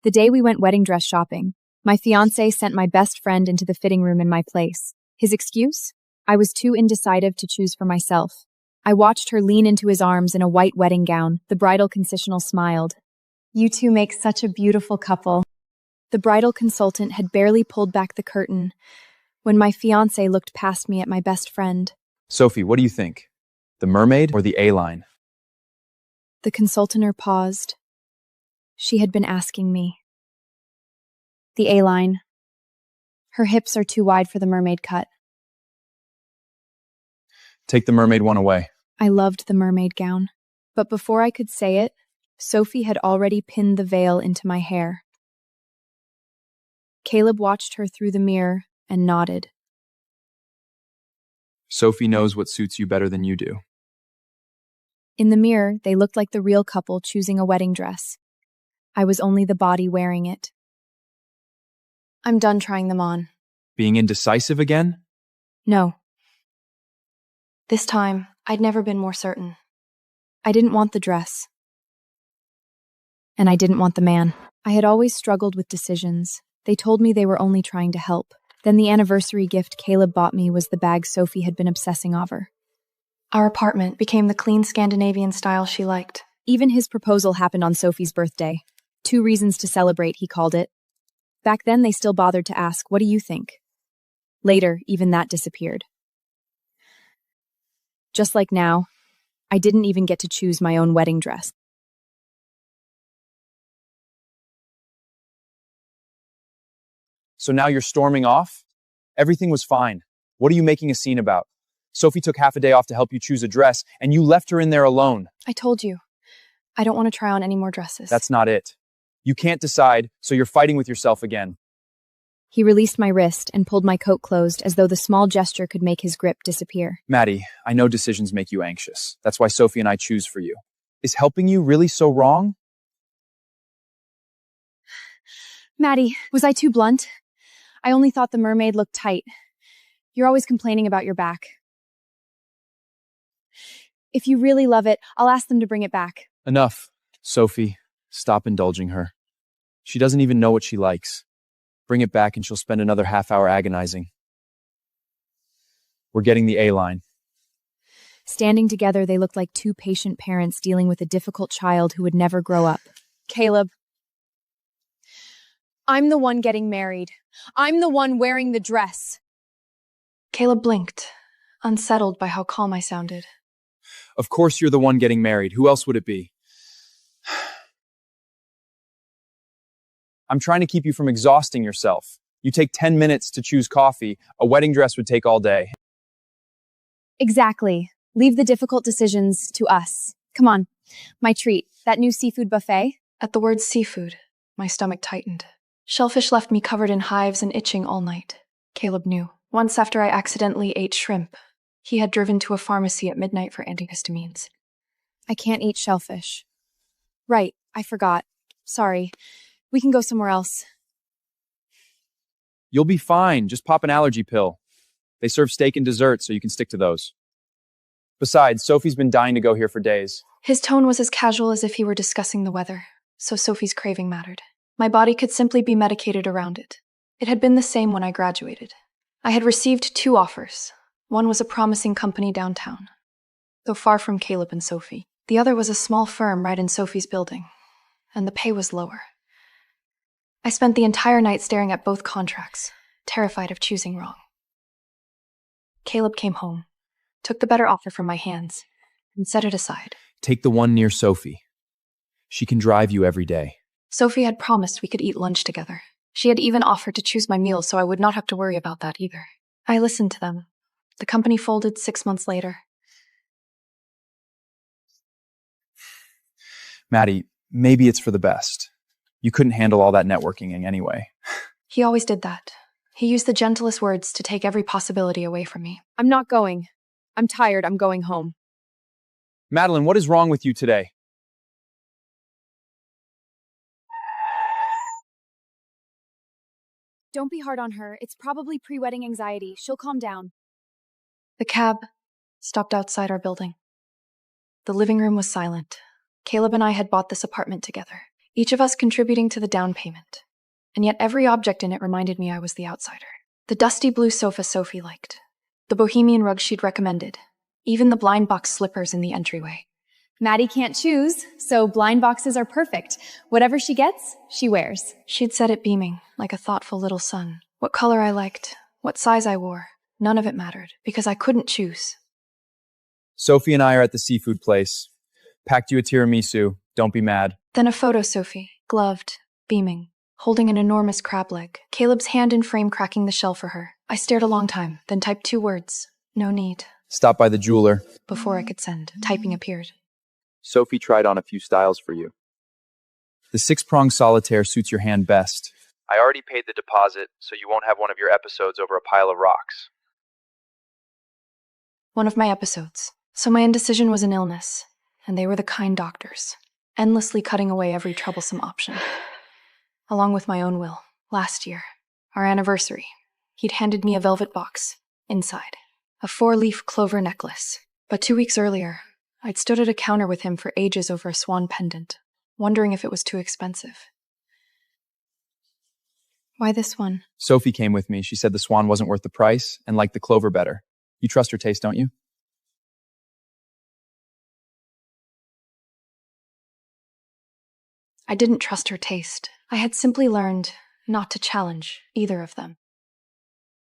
The day we went wedding dress shopping, my fiancé sent my best friend into the fitting room in my place. His excuse? I was too indecisive to choose for myself. I watched her lean into his arms in a white wedding gown. The bridal consitional smiled. "You two make such a beautiful couple." The bridal consultant had barely pulled back the curtain when my fiancé looked past me at my best friend. "Sophie, what do you think? The mermaid or the A-line?" The consultanter paused. She had been asking me. The A-line. Her hips are too wide for the mermaid cut. Take the mermaid one away. I loved the mermaid gown. But before I could say it, Sophie had already pinned the veil into my hair. Caleb watched her through the mirror and nodded. Sophie knows what suits you better than you do. In the mirror, they looked like the real couple choosing a wedding dress. I was only the body wearing it. I'm done trying them on. Being indecisive again? No. This time, I'd never been more certain. I didn't want the dress. And I didn't want the man. I had always struggled with decisions. They told me they were only trying to help. Then the anniversary gift Caleb bought me was the bag Sophie had been obsessing over. Our apartment became the clean Scandinavian style she liked. Even his proposal happened on Sophie's birthday. 2 reasons to celebrate, he called it. Back then, they still bothered to ask, "What do you think?" Later, even that disappeared. Just like now, I didn't even get to choose my own wedding dress. So now you're storming off? Everything was fine. What are you making a scene about? Sophie took half a day off to help you choose a dress, and you left her in there alone. I told you, I don't want to try on any more dresses. That's not it. You can't decide, so you're fighting with yourself again. He released my wrist and pulled my coat closed as though the small gesture could make his grip disappear. Maddie, I know decisions make you anxious. That's why Sophie and I choose for you. Is helping you really so wrong? Maddie, was I too blunt? I only thought the mermaid looked tight. You're always complaining about your back. If you really love it, I'll ask them to bring it back. Enough. Sophie, stop indulging her. She doesn't even know what she likes. Bring it back and she'll spend another half-hour agonizing. We're getting the A-line. Standing together, they looked like 2 patient parents dealing with a difficult child who would never grow up. Caleb, I'm the one getting married. I'm the one wearing the dress. Caleb blinked, unsettled by how calm I sounded. Of course you're the one getting married. Who else would it be? I'm trying to keep you from exhausting yourself. You take 10 minutes to choose coffee. A wedding dress would take all day. Exactly. Leave the difficult decisions to us. Come on. My treat. That new seafood buffet? At the word seafood, my stomach tightened. Shellfish left me covered in hives and itching all night. Caleb knew. Once after I accidentally ate shrimp, he had driven to a pharmacy at midnight for antihistamines. I can't eat shellfish. Right, I forgot. Sorry. We can go somewhere else. You'll be fine. Just pop an allergy pill. They serve steak and dessert, so you can stick to those. Besides, Sophie's been dying to go here for days. His tone was as casual as if he were discussing the weather, so Sophie's craving mattered. My body could simply be medicated around it. It had been the same when I graduated. I had received 2 offers. One was a promising company downtown, though far from Caleb and Sophie. The other was a small firm right in Sophie's building, and the pay was lower. I spent the entire night staring at both contracts, terrified of choosing wrong. Caleb came home, took the better offer from my hands, and set it aside. Take the one near Sophie. She can drive you every day. Sophie had promised we could eat lunch together. She had even offered to choose my meals so I would not have to worry about that either. I listened to them. The company folded 6 months later. Maddie, maybe it's for the best. You couldn't handle all that networking anyway. He always did that. He used the gentlest words to take every possibility away from me. I'm not going. I'm tired. I'm going home. Madeline, what is wrong with you today? Don't be hard on her. It's probably pre-wedding anxiety. She'll calm down. The cab stopped outside our building. The living room was silent. Caleb and I had bought this apartment together. each of us contributing to the down payment. And yet every object in it reminded me I was the outsider. The dusty blue sofa Sophie liked, the bohemian rug she'd recommended, even the blind box slippers in the entryway. Maddie can't choose, so blind boxes are perfect. Whatever she gets, she wears. She'd said it beaming, like a thoughtful little son. What color I liked, what size I wore, none of it mattered, because I couldn't choose. Sophie and I are at the seafood place. Packed you a tiramisu. Don't be mad. Then a photo Sophie, gloved, beaming, holding an enormous crab leg, Caleb's hand in frame cracking the shell for her. I stared a long time, then typed 2 words. No need. Stop by the jeweler. Before I could send, typing appeared. Sophie tried on a few styles for you. The 6-prong solitaire suits your hand best. I already paid the deposit, so you won't have one of your episodes over a pile of rocks. One of my episodes. So my indecision was an illness, and they were the kind doctors, endlessly cutting away every troublesome option. Along with my own will, last year, our anniversary, he'd handed me a velvet box, inside, a 4-leaf clover necklace. But 2 weeks earlier, I'd stood at a counter with him for ages over a swan pendant, wondering if it was too expensive. Why this one? Sophie came with me. She said the swan wasn't worth the price and liked the clover better. You trust her taste, don't you? I didn't trust her taste. I had simply learned not to challenge either of them.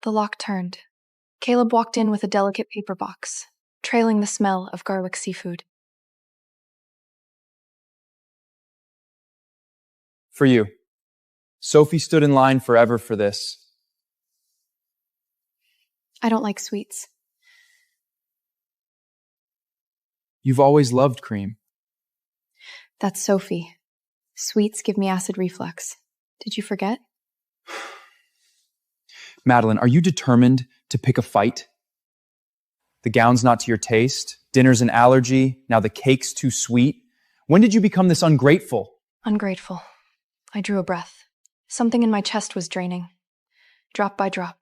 The lock turned. Caleb walked in with a delicate paper box, trailing the smell of garlic seafood. For you. Sophie stood in line forever for this. I don't like sweets. You've always loved cream. That's Sophie. Sweets give me acid reflux. Did you forget? Madeline, are you determined to pick a fight? The gown's not to your taste. Dinner's an allergy. Now the cake's too sweet. When did you become this ungrateful? Ungrateful. I drew a breath. Something in my chest was draining. Drop by drop.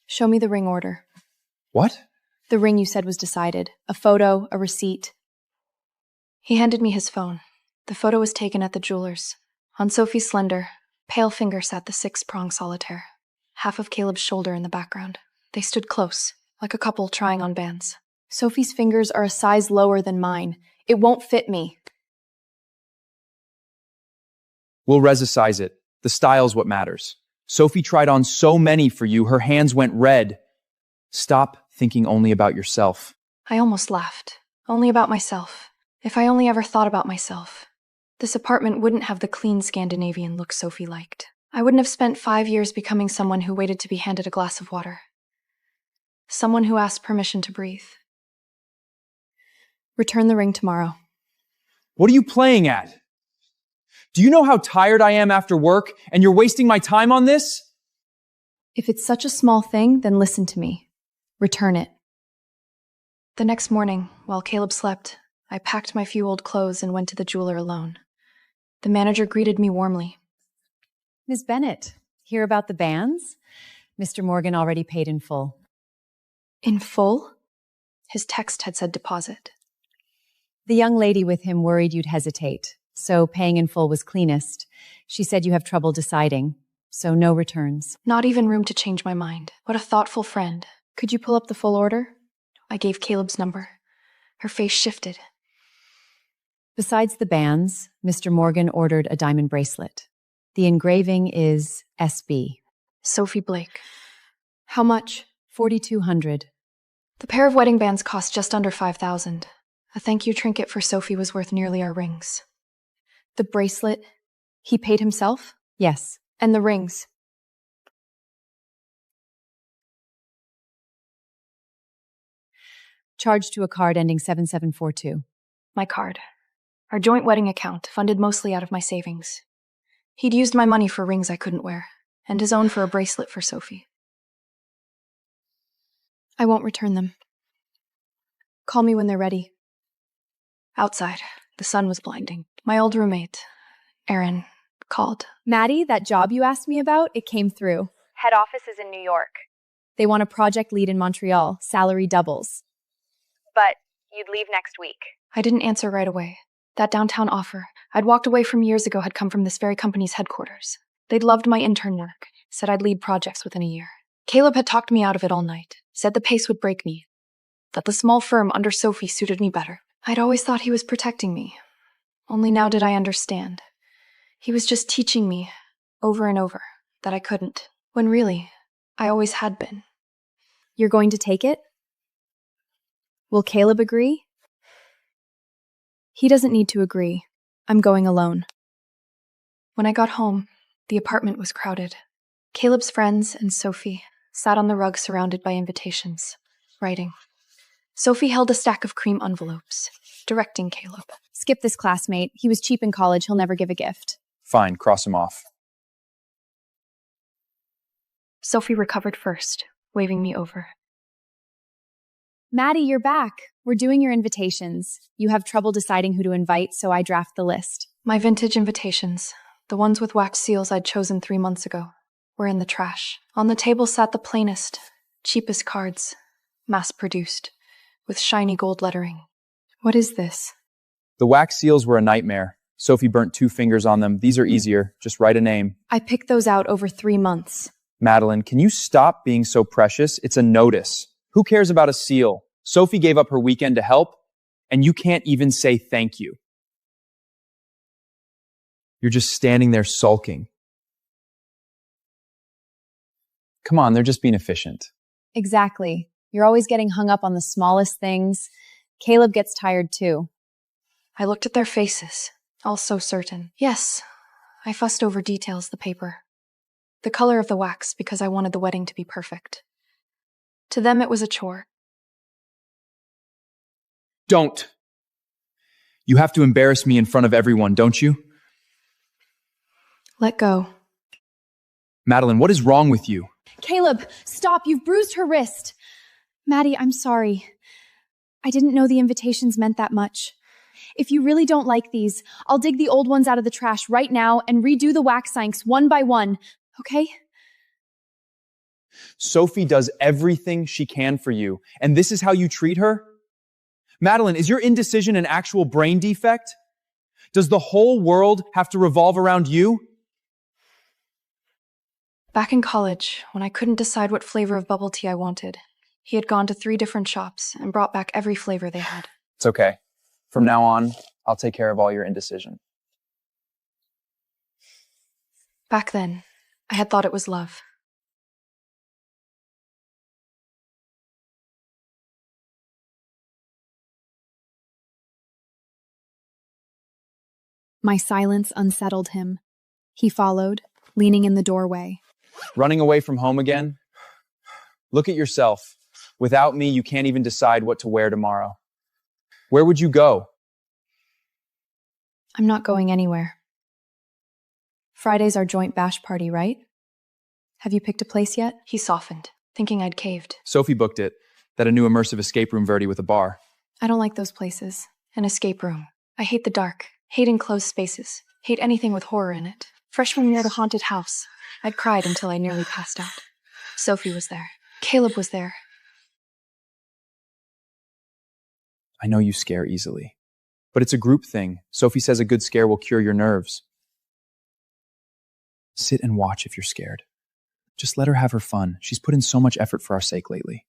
Show me the ring order. What? The ring you said was decided. A photo, a receipt. He handed me his phone. The photo was taken at the jeweler's. On Sophie's slender, pale finger sat the 6-prong solitaire. Half of Caleb's shoulder in the background. They stood close, like a couple trying on bands. Sophie's fingers are a size lower than mine. It won't fit me. We'll resisize it. The style's what matters. Sophie tried on so many for you, her hands went red. Stop thinking only about yourself. I almost laughed. Only about myself. If I only ever thought about myself. This apartment wouldn't have the clean Scandinavian look Sophie liked. I wouldn't have spent 5 years becoming someone who waited to be handed a glass of water. Someone who asked permission to breathe. Return the ring tomorrow. What are you playing at? Do you know how tired I am after work, and you're wasting my time on this? If it's such a small thing, then listen to me. Return it. The next morning, while Caleb slept, I packed my few old clothes and went to the jeweler alone. The manager greeted me warmly. Ms. Bennett, hear about the bands? Mr. Morgan already paid in full. In full? His text had said deposit. The young lady with him worried you'd hesitate, so paying in full was cleanest. She said you have trouble deciding, so no returns. Not even room to change my mind. What a thoughtful friend. Could you pull up the full order? I gave Caleb's number. Her face shifted. Besides the bands, Mr. Morgan ordered a diamond bracelet. The engraving is SB. Sophie Blake. How much? $4,200. The pair of wedding bands cost just under $5,000. A thank you trinket for Sophie was worth nearly our rings. The bracelet? He paid himself? Yes. And the rings? Charged to a card ending 7742. My card. Our joint wedding account, funded mostly out of my savings. He'd used my money for rings I couldn't wear, and his own for a bracelet for Sophie. I won't return them. Call me when they're ready. Outside, the sun was blinding. My old roommate, Erin, called. Maddie, that job you asked me about, it came through. Head office is in New York. They want a project lead in Montreal. Salary doubles. But you'd leave next week. I didn't answer right away. That downtown offer I'd walked away from years ago had come from this very company's headquarters. They'd loved my intern work, said I'd lead projects within a year. Caleb had talked me out of it all night, said the pace would break me, that the small firm under Sophie suited me better. I'd always thought he was protecting me. Only now did I understand. He was just teaching me, over and over, that I couldn't, when really, I always had been. You're going to take it? Will Caleb agree? He doesn't need to agree. I'm going alone. When I got home, the apartment was crowded. Caleb's friends and Sophie sat on the rug surrounded by invitations, writing. Sophie held a stack of cream envelopes, directing Caleb. Skip this classmate. He was cheap in college. He'll never give a gift. Fine, cross him off. Sophie recovered first, waving me over. Maddie, you're back. We're doing your invitations. You have trouble deciding who to invite, so I draft the list. My vintage invitations, the ones with wax seals I'd chosen 3 months ago, were in the trash. On the table sat the plainest, cheapest cards, mass-produced, with shiny gold lettering. What is this? The wax seals were a nightmare. Sophie burnt 2 fingers on them. These are easier. Just write a name. I picked those out over 3 months. Madeline, can you stop being so precious? It's a notice. Who cares about a seal? Sophie gave up her weekend to help, and you can't even say thank you. You're just standing there sulking. Come on, they're just being efficient. Exactly. You're always getting hung up on the smallest things. Caleb gets tired too. I looked at their faces, all so certain. Yes, I fussed over details, the paper. The color of the wax, because I wanted the wedding to be perfect. To them, it was a chore. Don't. You have to embarrass me in front of everyone, don't you? Let go. Madeline, what is wrong with you? Caleb, stop. You've bruised her wrist. Maddie, I'm sorry. I didn't know the invitations meant that much. If you really don't like these, I'll dig the old ones out of the trash right now and redo the wax signs one by one, okay? Sophie does everything she can for you, and this is how you treat her? Madeline, is your indecision an actual brain defect? Does the whole world have to revolve around you? Back in college, when I couldn't decide what flavor of bubble tea I wanted, he had gone to 3 different shops and brought back every flavor they had. It's okay. From now on, I'll take care of all your indecision. Back then, I had thought it was love. My silence unsettled him. He followed, leaning in the doorway. Running away from home again? Look at yourself. Without me, you can't even decide what to wear tomorrow. Where would you go? I'm not going anywhere. Friday's our joint bash party, right? Have you picked a place yet? He softened, thinking I'd caved. Sophie booked it. That a new immersive escape room Verdi with a bar. I don't like those places. An escape room. I hate the dark. Hate enclosed spaces. Hate anything with horror in it. Freshman year at a haunted house. I'd cried until I nearly passed out. Sophie was there. Caleb was there. I know you scare easily. But it's a group thing. Sophie says a good scare will cure your nerves. Sit and watch if you're scared. Just let her have her fun. She's put in so much effort for our sake lately.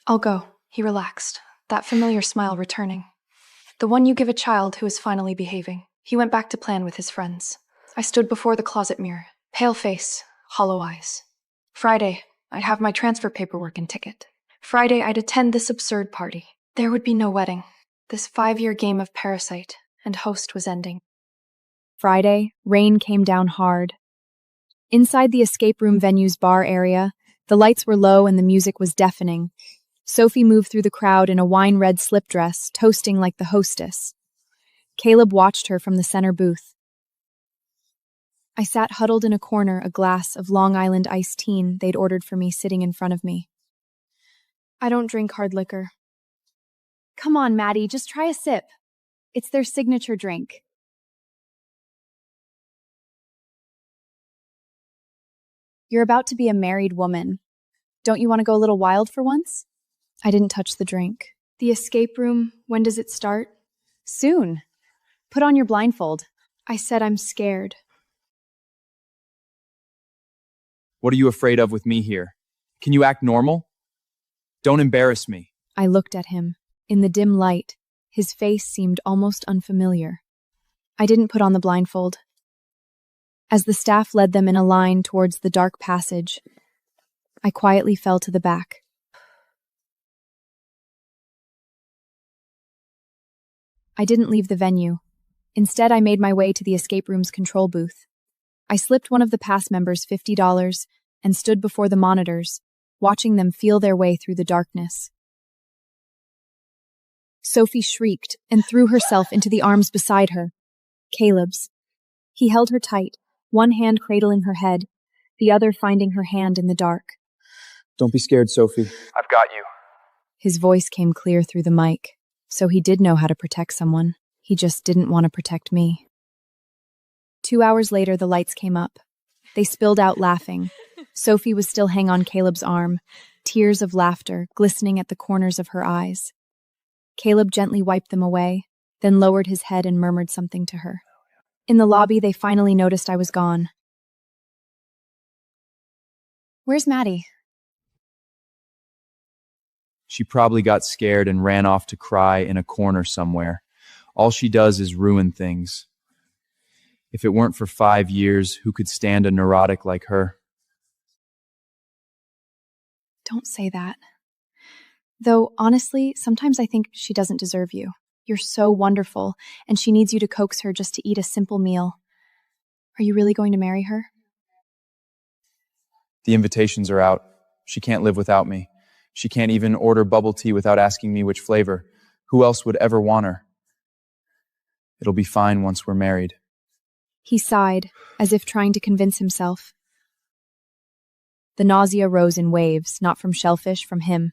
I'll go. He relaxed, that familiar smile returning. The one you give a child who is finally behaving. He went back to plan with his friends. I stood before the closet mirror, pale face, hollow eyes. Friday, I'd have my transfer paperwork and ticket. Friday, I'd attend this absurd party. There would be no wedding. This 5-year game of parasite and host was ending. Friday, rain came down hard. Inside the escape room venue's bar area, the lights were low and the music was deafening. Sophie moved through the crowd in a wine-red slip dress, toasting like the hostess. Caleb watched her from the center booth. I sat huddled in a corner, a glass of Long Island iced tea they'd ordered for me sitting in front of me. I don't drink hard liquor. Come on, Maddie, just try a sip. It's their signature drink. You're about to be a married woman. Don't you want to go a little wild for once? I didn't touch the drink. The escape room, when does it start? Soon. Put on your blindfold. I said I'm scared. What are you afraid of with me here? Can you act normal? Don't embarrass me. I looked at him. In the dim light, his face seemed almost unfamiliar. I didn't put on the blindfold. As the staff led them in a line towards the dark passage, I quietly fell to the back. I didn't leave the venue. Instead, I made my way to the escape room's control booth. I slipped one of the pass members $50 and stood before the monitors, watching them feel their way through the darkness. Sophie shrieked and threw herself into the arms beside her, Caleb's. He held her tight, one hand cradling her head, the other finding her hand in the dark. Don't be scared, Sophie. I've got you. His voice came clear through the mic, so he did know how to protect someone. He just didn't want to protect me. 2 hours later, the lights came up. They spilled out laughing. Sophie was still hanging on Caleb's arm, tears of laughter glistening at the corners of her eyes. Caleb gently wiped them away, then lowered his head and murmured something to her. In the lobby, they finally noticed I was gone. Where's Maddie? She probably got scared and ran off to cry in a corner somewhere. All she does is ruin things. If it weren't for 5 years, who could stand a neurotic like her? Don't say that. Though, honestly, sometimes I think she doesn't deserve you. You're so wonderful, and she needs you to coax her just to eat a simple meal. Are you really going to marry her? The invitations are out. She can't live without me. She can't even order bubble tea without asking me which flavor. Who else would ever want her? It'll be fine once we're married. He sighed, as if trying to convince himself. The nausea rose in waves, not from shellfish, from him.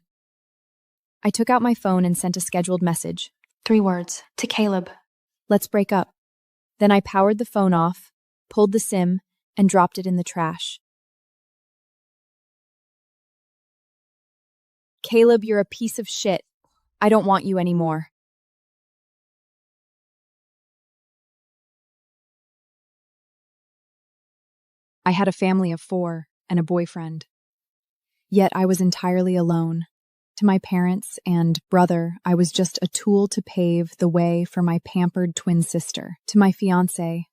I took out my phone and sent a scheduled message. 3 words. To Caleb. Let's break up. Then I powered the phone off, pulled the SIM, and dropped it in the trash. Caleb, you're a piece of shit. I don't want you anymore. I had a family of 4 and a boyfriend. Yet I was entirely alone. To my parents and brother, I was just a tool to pave the way for my pampered twin sister. To my fiancé,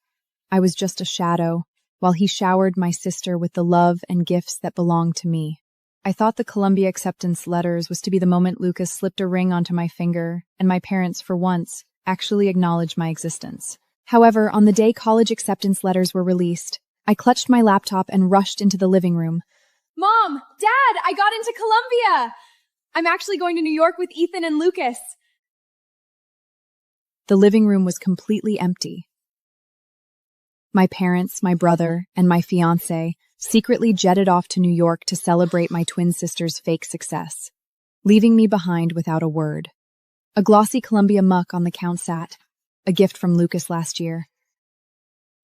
I was just a shadow, while he showered my sister with the love and gifts that belonged to me. I thought the Columbia acceptance letters was to be the moment Lucas slipped a ring onto my finger, and my parents, for once, actually acknowledged my existence. However, on the day college acceptance letters were released, I clutched my laptop and rushed into the living room. Mom! Dad! I got into Columbia! I'm actually going to New York with Ethan and Lucas. The living room was completely empty. My parents, my brother, and my fiancé secretly jetted off to New York to celebrate my twin sister's fake success, leaving me behind without a word. A glossy Columbia muck on the count sat, a gift from Lucas last year.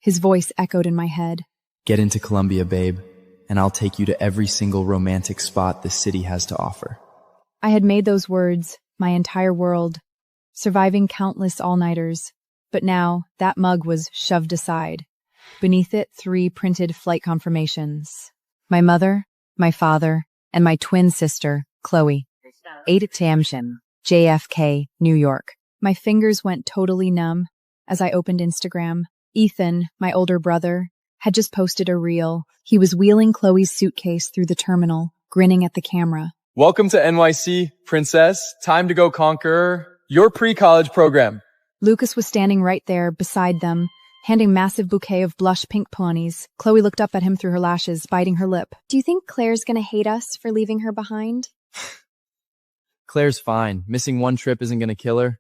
His voice echoed in my head. Get into Columbia, babe, and I'll take you to every single romantic spot this city has to offer. I had made those words my entire world, surviving countless all-nighters, but now that mug was shoved aside. Beneath it, 3 printed flight confirmations. My mother, my father, and my twin sister, Chloe. 8 attention, JFK, New York. My fingers went totally numb as I opened Instagram. Ethan, my older brother, had just posted a reel. He was wheeling Chloe's suitcase through the terminal, grinning at the camera. Welcome to NYC, princess. Time to go conquer your pre-college program. Lucas was standing right there beside them, handing a massive bouquet of blush pink peonies. Chloe looked up at him through her lashes, biting her lip. Do you think Claire's gonna hate us for leaving her behind? Claire's fine. Missing one trip isn't gonna kill her.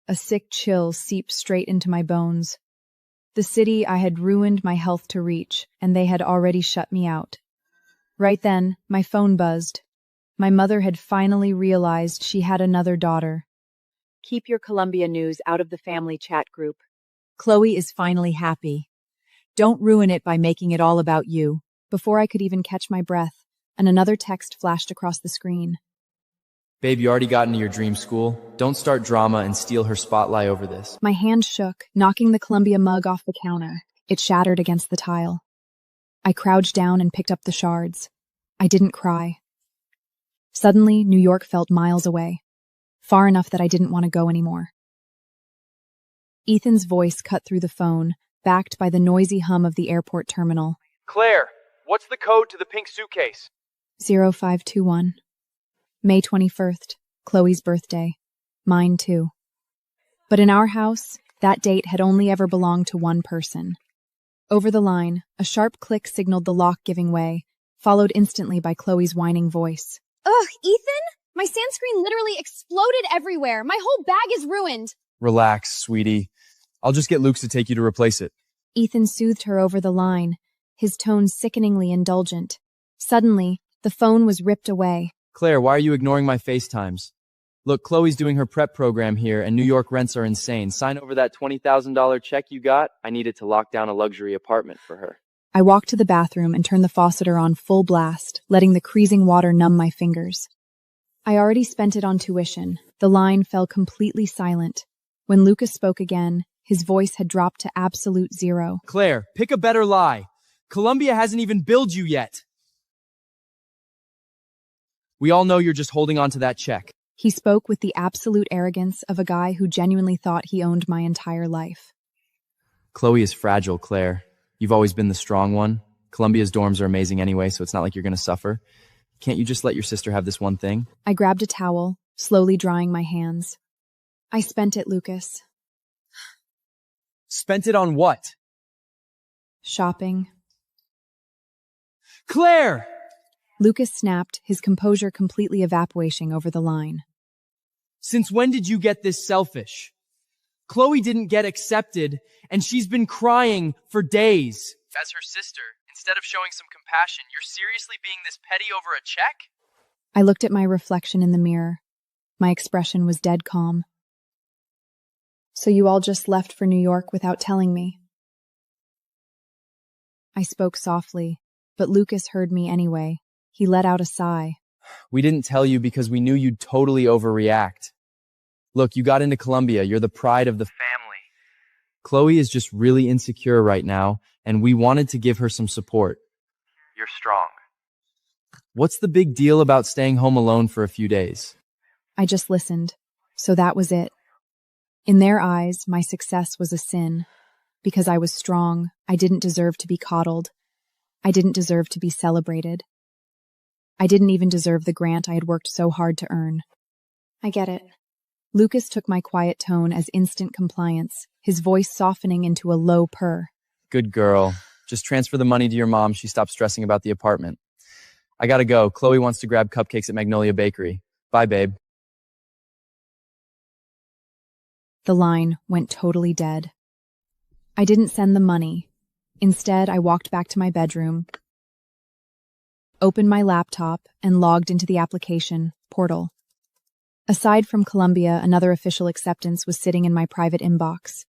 A sick chill seeped straight into my bones. The city I had ruined my health to reach, and they had already shut me out. Right then, my phone buzzed. My mother had finally realized she had another daughter. Keep your Columbia news out of the family chat group. Chloe is finally happy. Don't ruin it by making it all about you. Before I could even catch my breath, and another text flashed across the screen. Babe, you already got into your dream school. Don't start drama and steal her spotlight over this. My hand shook, knocking the Columbia mug off the counter. It shattered against the tile. I crouched down and picked up the shards. I didn't cry. Suddenly, New York felt miles away, far enough that I didn't want to go anymore. Ethan's voice cut through the phone, backed by the noisy hum of the airport terminal. Claire, what's the code to the pink suitcase? 0521. May 21st, Chloe's birthday. Mine too. But in our house, that date had only ever belonged to one person. Over the line, a sharp click signaled the lock giving way, followed instantly by Chloe's whining voice. Ugh, Ethan? My sunscreen literally exploded everywhere. My whole bag is ruined. Relax, sweetie. I'll just get Luke's to take you to replace it. Ethan soothed her over the line, his tone sickeningly indulgent. Suddenly, the phone was ripped away. Claire, why are you ignoring my FaceTimes? Look, Chloe's doing her prep program here, and New York rents are insane. Sign over that $20,000 check you got. I need it to lock down a luxury apartment for her. I walked to the bathroom and turned the faucet on full blast, letting the freezing water numb my fingers. I already spent it on tuition. The line fell completely silent. When Lucas spoke again, his voice had dropped to absolute zero. Claire, pick a better lie. Columbia hasn't even billed you yet. We all know you're just holding on to that check. He spoke with the absolute arrogance of a guy who genuinely thought he owned my entire life. Chloe is fragile, Claire. You've always been the strong one. Columbia's dorms are amazing anyway, so it's not like you're going to suffer. Can't you just let your sister have this one thing? I grabbed a towel, slowly drying my hands. I spent it, Lucas. Spent it on what? Shopping. Claire! Lucas snapped, his composure completely evaporating over the line. Since when did you get this selfish? Chloe didn't get accepted, and she's been crying for days. As her sister, instead of showing some compassion, you're seriously being this petty over a check? I looked at my reflection in the mirror. My expression was dead calm. So you all just left for New York without telling me? I spoke softly, but Lucas heard me anyway. He let out a sigh. We didn't tell you because we knew you'd totally overreact. Look, you got into Columbia. You're the pride of the family. Chloe is just really insecure right now, and we wanted to give her some support. You're strong. What's the big deal about staying home alone for a few days? I just listened. So that was it. In their eyes, my success was a sin. Because I was strong, I didn't deserve to be coddled. I didn't deserve to be celebrated. I didn't even deserve the grant I had worked so hard to earn. I get it. Lucas took my quiet tone as instant compliance, his voice softening into a low purr. Good girl. Just transfer the money to your mom. She stopped stressing about the apartment. I gotta go. Chloe wants to grab cupcakes at Magnolia Bakery. Bye, babe. The line went totally dead. I didn't send the money. Instead, I walked back to my bedroom, opened my laptop, and logged into the application portal. Aside from Columbia, another official acceptance was sitting in my private inbox,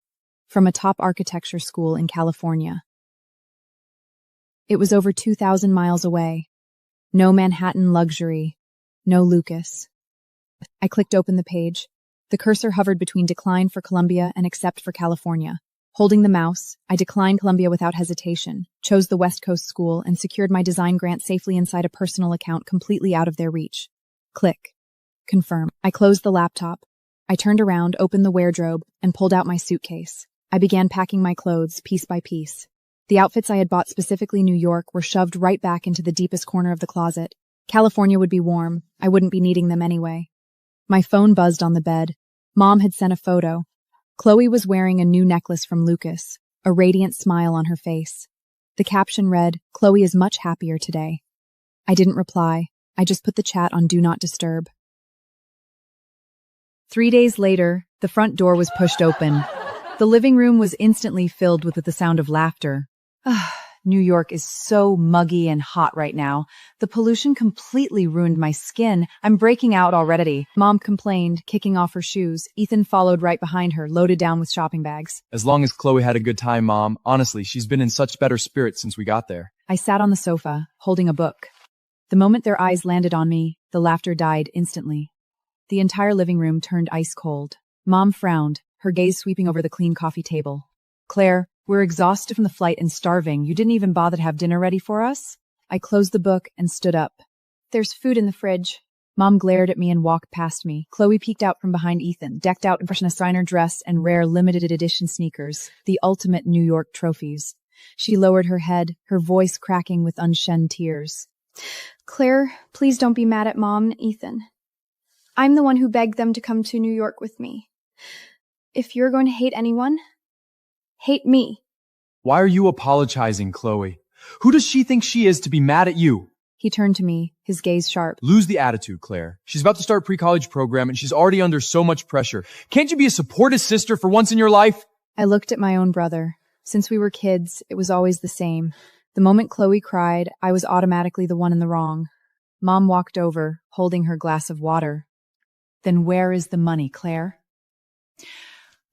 from a top architecture school in California. It was over 2,000 miles away. No Manhattan luxury. No Lucas. I clicked open the page. The cursor hovered between decline for Columbia and accept for California. Holding the mouse, I declined Columbia without hesitation, chose the West Coast school, and secured my design grant safely inside a personal account completely out of their reach. Click. Confirm. I closed the laptop. I turned around, opened the wardrobe, and pulled out my suitcase. I began packing my clothes, piece by piece. The outfits I had bought specifically New York were shoved right back into the deepest corner of the closet. California would be warm. I wouldn't be needing them anyway. My phone buzzed on the bed. Mom had sent a photo. Chloe was wearing a new necklace from Lucas, a radiant smile on her face. The caption read, "Chloe is much happier today." I didn't reply. I just put the chat on Do Not Disturb. 3 days later, the front door was pushed open. The living room was instantly filled with the sound of laughter. New York is so muggy and hot right now. The pollution completely ruined my skin. I'm breaking out already. Mom complained, kicking off her shoes. Ethan followed right behind her, loaded down with shopping bags. As long as Chloe had a good time, Mom. Honestly, she's been in such better spirits since we got there. I sat on the sofa, holding a book. The moment their eyes landed on me, the laughter died instantly. The entire living room turned ice cold. Mom frowned, her gaze sweeping over the clean coffee table. Claire, we're exhausted from the flight and starving. You didn't even bother to have dinner ready for us? I closed the book and stood up. There's food in the fridge. Mom glared at me and walked past me. Chloe peeked out from behind Ethan, decked out in fresh designer dress and rare limited edition sneakers, the ultimate New York trophies. She lowered her head, her voice cracking with unshed tears. Claire, please don't be mad at Mom and Ethan. I'm the one who begged them to come to New York with me. If you're going to hate anyone, hate me. Why are you apologizing, Chloe? Who does she think she is to be mad at you? He turned to me, his gaze sharp. Lose the attitude, Claire. She's about to start pre-college program and she's already under so much pressure. Can't you be a supportive sister for once in your life? I looked at my own brother. Since we were kids, it was always the same. The moment Chloe cried, I was automatically the one in the wrong. Mom walked over, holding her glass of water. Then where is the money, Claire?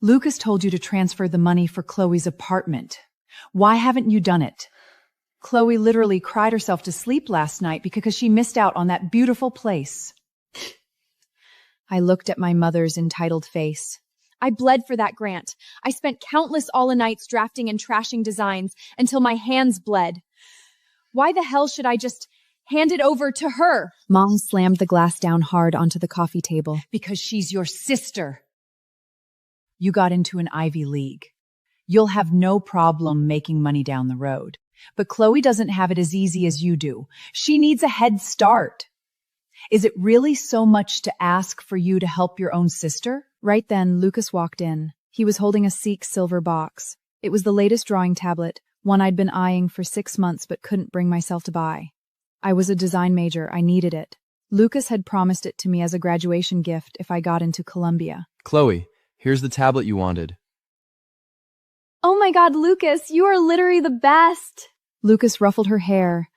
Lucas told you to transfer the money for Chloe's apartment. Why haven't you done it? Chloe literally cried herself to sleep last night because she missed out on that beautiful place. I looked at my mother's entitled face. I bled for that grant. I spent countless all-nights drafting and trashing designs until my hands bled. Why the hell should I just hand it over to her? Mom slammed the glass down hard onto the coffee table. Because she's your sister. You got into an Ivy League. You'll have no problem making money down the road. But Chloe doesn't have it as easy as you do. She needs a head start. Is it really so much to ask for you to help your own sister? Right then, Lucas walked in. He was holding a sleek silver box. It was the latest drawing tablet, one I'd been eyeing for 6 months but couldn't bring myself to buy. I was a design major. I needed it. Lucas had promised it to me as a graduation gift if I got into Columbia. Chloe, here's the tablet you wanted. Oh my God, Lucas, you are literally the best. Lucas ruffled her hair,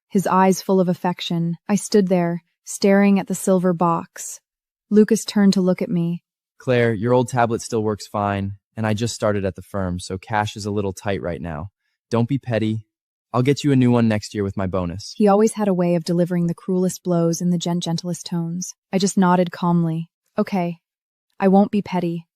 his eyes full of affection. I stood there, staring at the silver box. Lucas turned to look at me. Claire, your old tablet still works fine, and I just started at the firm, so cash is a little tight right now. Don't be petty. I'll get you a new one next year with my bonus. He always had a way of delivering the cruelest blows in the gentlest tones. I just nodded calmly. Okay, I won't be petty.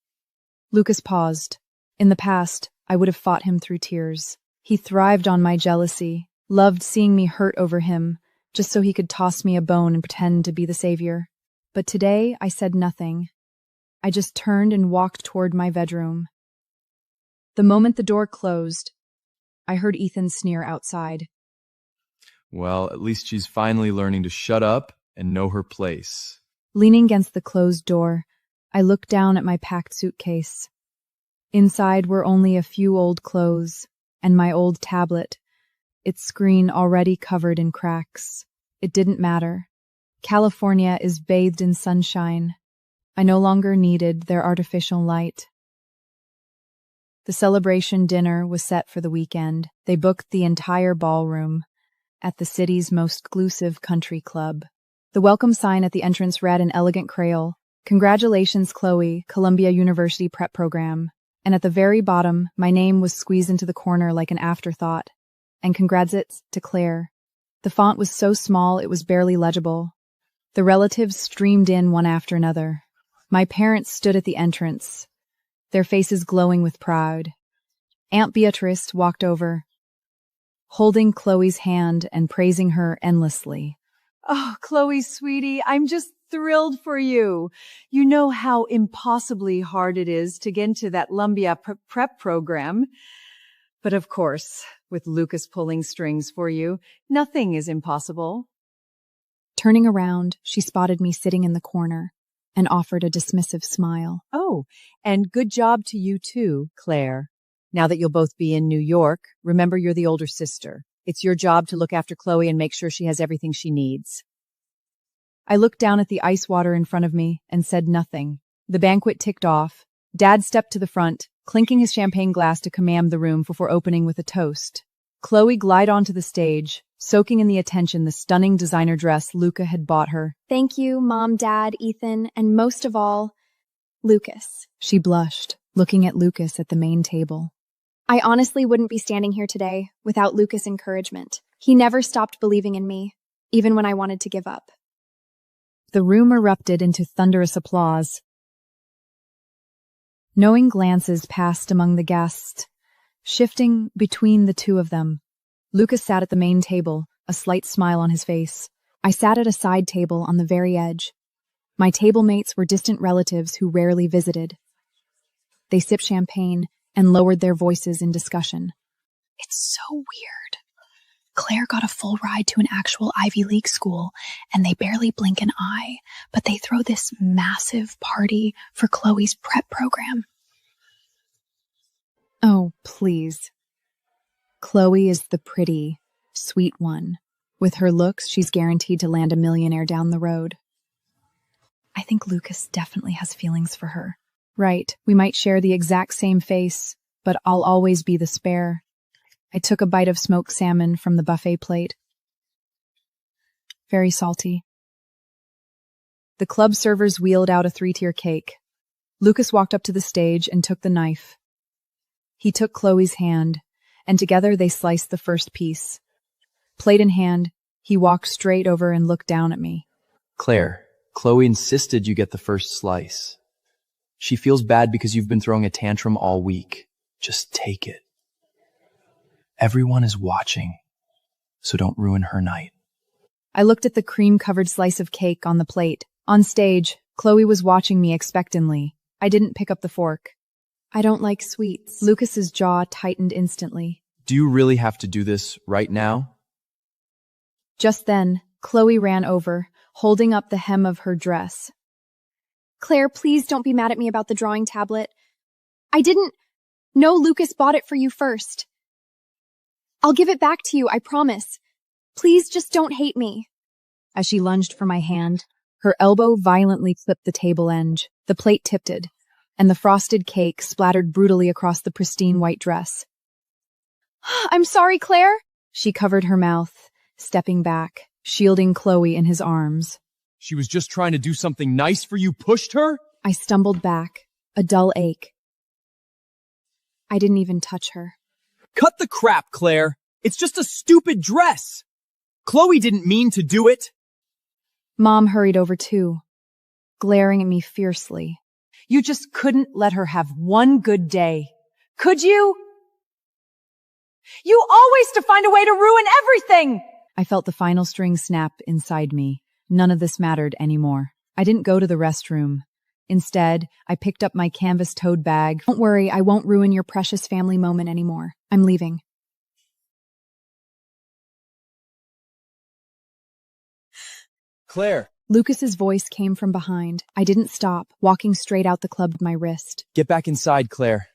Lucas paused. In the past, I would have fought him through tears. He thrived on my jealousy, loved seeing me hurt over him, just so he could toss me a bone and pretend to be the savior. But today, I said nothing. I just turned and walked toward my bedroom. The moment the door closed, I heard Ethan sneer outside. Well, at least she's finally learning to shut up and know her place. Leaning against the closed door, I looked down at my packed suitcase. Inside were only a few old clothes and my old tablet, its screen already covered in cracks. It didn't matter. California is bathed in sunshine. I no longer needed their artificial light. The celebration dinner was set for the weekend. They booked the entire ballroom at the city's most exclusive country club. The welcome sign at the entrance read in elegant Creole, "Congratulations, Chloe, Columbia University Prep Program." And at the very bottom, my name was squeezed into the corner like an afterthought. And congrats to Claire. The font was so small it was barely legible. The relatives streamed in one after another. My parents stood at the entrance, their faces glowing with pride. Aunt Beatrice walked over, holding Chloe's hand and praising her endlessly. Oh, Chloe, sweetie, I'm just thrilled for you. You know how impossibly hard it is to get into that Columbia prep program. But of course, with Lucas pulling strings for you, nothing is impossible. Turning around, she spotted me sitting in the corner and offered a dismissive smile. Oh, and good job to you too, Claire. Now that you'll both be in New York, remember you're the older sister. It's your job to look after Chloe and make sure she has everything she needs. I looked down at the ice water in front of me and said nothing. The banquet ticked off. Dad stepped to the front, clinking his champagne glass to command the room before opening with a toast. Chloe glided onto the stage, soaking in the attention the stunning designer dress Luca had bought her. Thank you, Mom, Dad, Ethan, and most of all, Lucas. She blushed, looking at Lucas at the main table. I honestly wouldn't be standing here today without Lucas' encouragement. He never stopped believing in me, even when I wanted to give up. The room erupted into thunderous applause. Knowing glances passed among the guests, shifting between the two of them. Lucas sat at the main table, a slight smile on his face. I sat at a side table on the very edge. My table mates were distant relatives who rarely visited. They sipped champagne and lowered their voices in discussion. It's so weird. Claire got a full ride to an actual Ivy League school, and they barely blink an eye, but they throw this massive party for Chloe's prep program. Oh, please. Chloe is the pretty, sweet one. With her looks, she's guaranteed to land a millionaire down the road. I think Lucas definitely has feelings for her. Right, we might share the exact same face, but I'll always be the spare. I took a bite of smoked salmon from the buffet plate. Very salty. The club servers wheeled out a 3-tier cake. Lucas walked up to the stage and took the knife. He took Chloe's hand, and together they sliced the first piece. Plate in hand, he walked straight over and looked down at me. Claire, Chloe insisted you get the first slice. She feels bad because you've been throwing a tantrum all week. Just take it. Everyone is watching, so don't ruin her night. I looked at the cream-covered slice of cake on the plate. On stage, Chloe was watching me expectantly. I didn't pick up the fork. I don't like sweets. Lucas's jaw tightened instantly. Do you really have to do this right now? Just then, Chloe ran over, holding up the hem of her dress. Claire, please don't be mad at me about the drawing tablet. I didn't know Lucas bought it for you first. I'll give it back to you, I promise. Please just don't hate me. As she lunged for my hand, her elbow violently clipped the table edge. The plate tipped, and the frosted cake splattered brutally across the pristine white dress. I'm sorry, Claire. She covered her mouth, stepping back, shielding Chloe in his arms. She was just trying to do something nice for you, pushed her? I stumbled back, a dull ache. I didn't even touch her. Cut the crap, Claire. It's just a stupid dress. Chloe didn't mean to do it. Mom hurried over too, glaring at me fiercely. You just couldn't let her have one good day. Could you? You always to find a way to ruin everything! I felt the final string snap inside me. None of this mattered anymore. I didn't go to the restroom. Instead, I picked up my canvas tote bag. Don't worry, I won't ruin your precious family moment anymore. I'm leaving. Claire. Lucas's voice came from behind. I didn't stop, walking straight out the club with my wrist. Get back inside, Claire.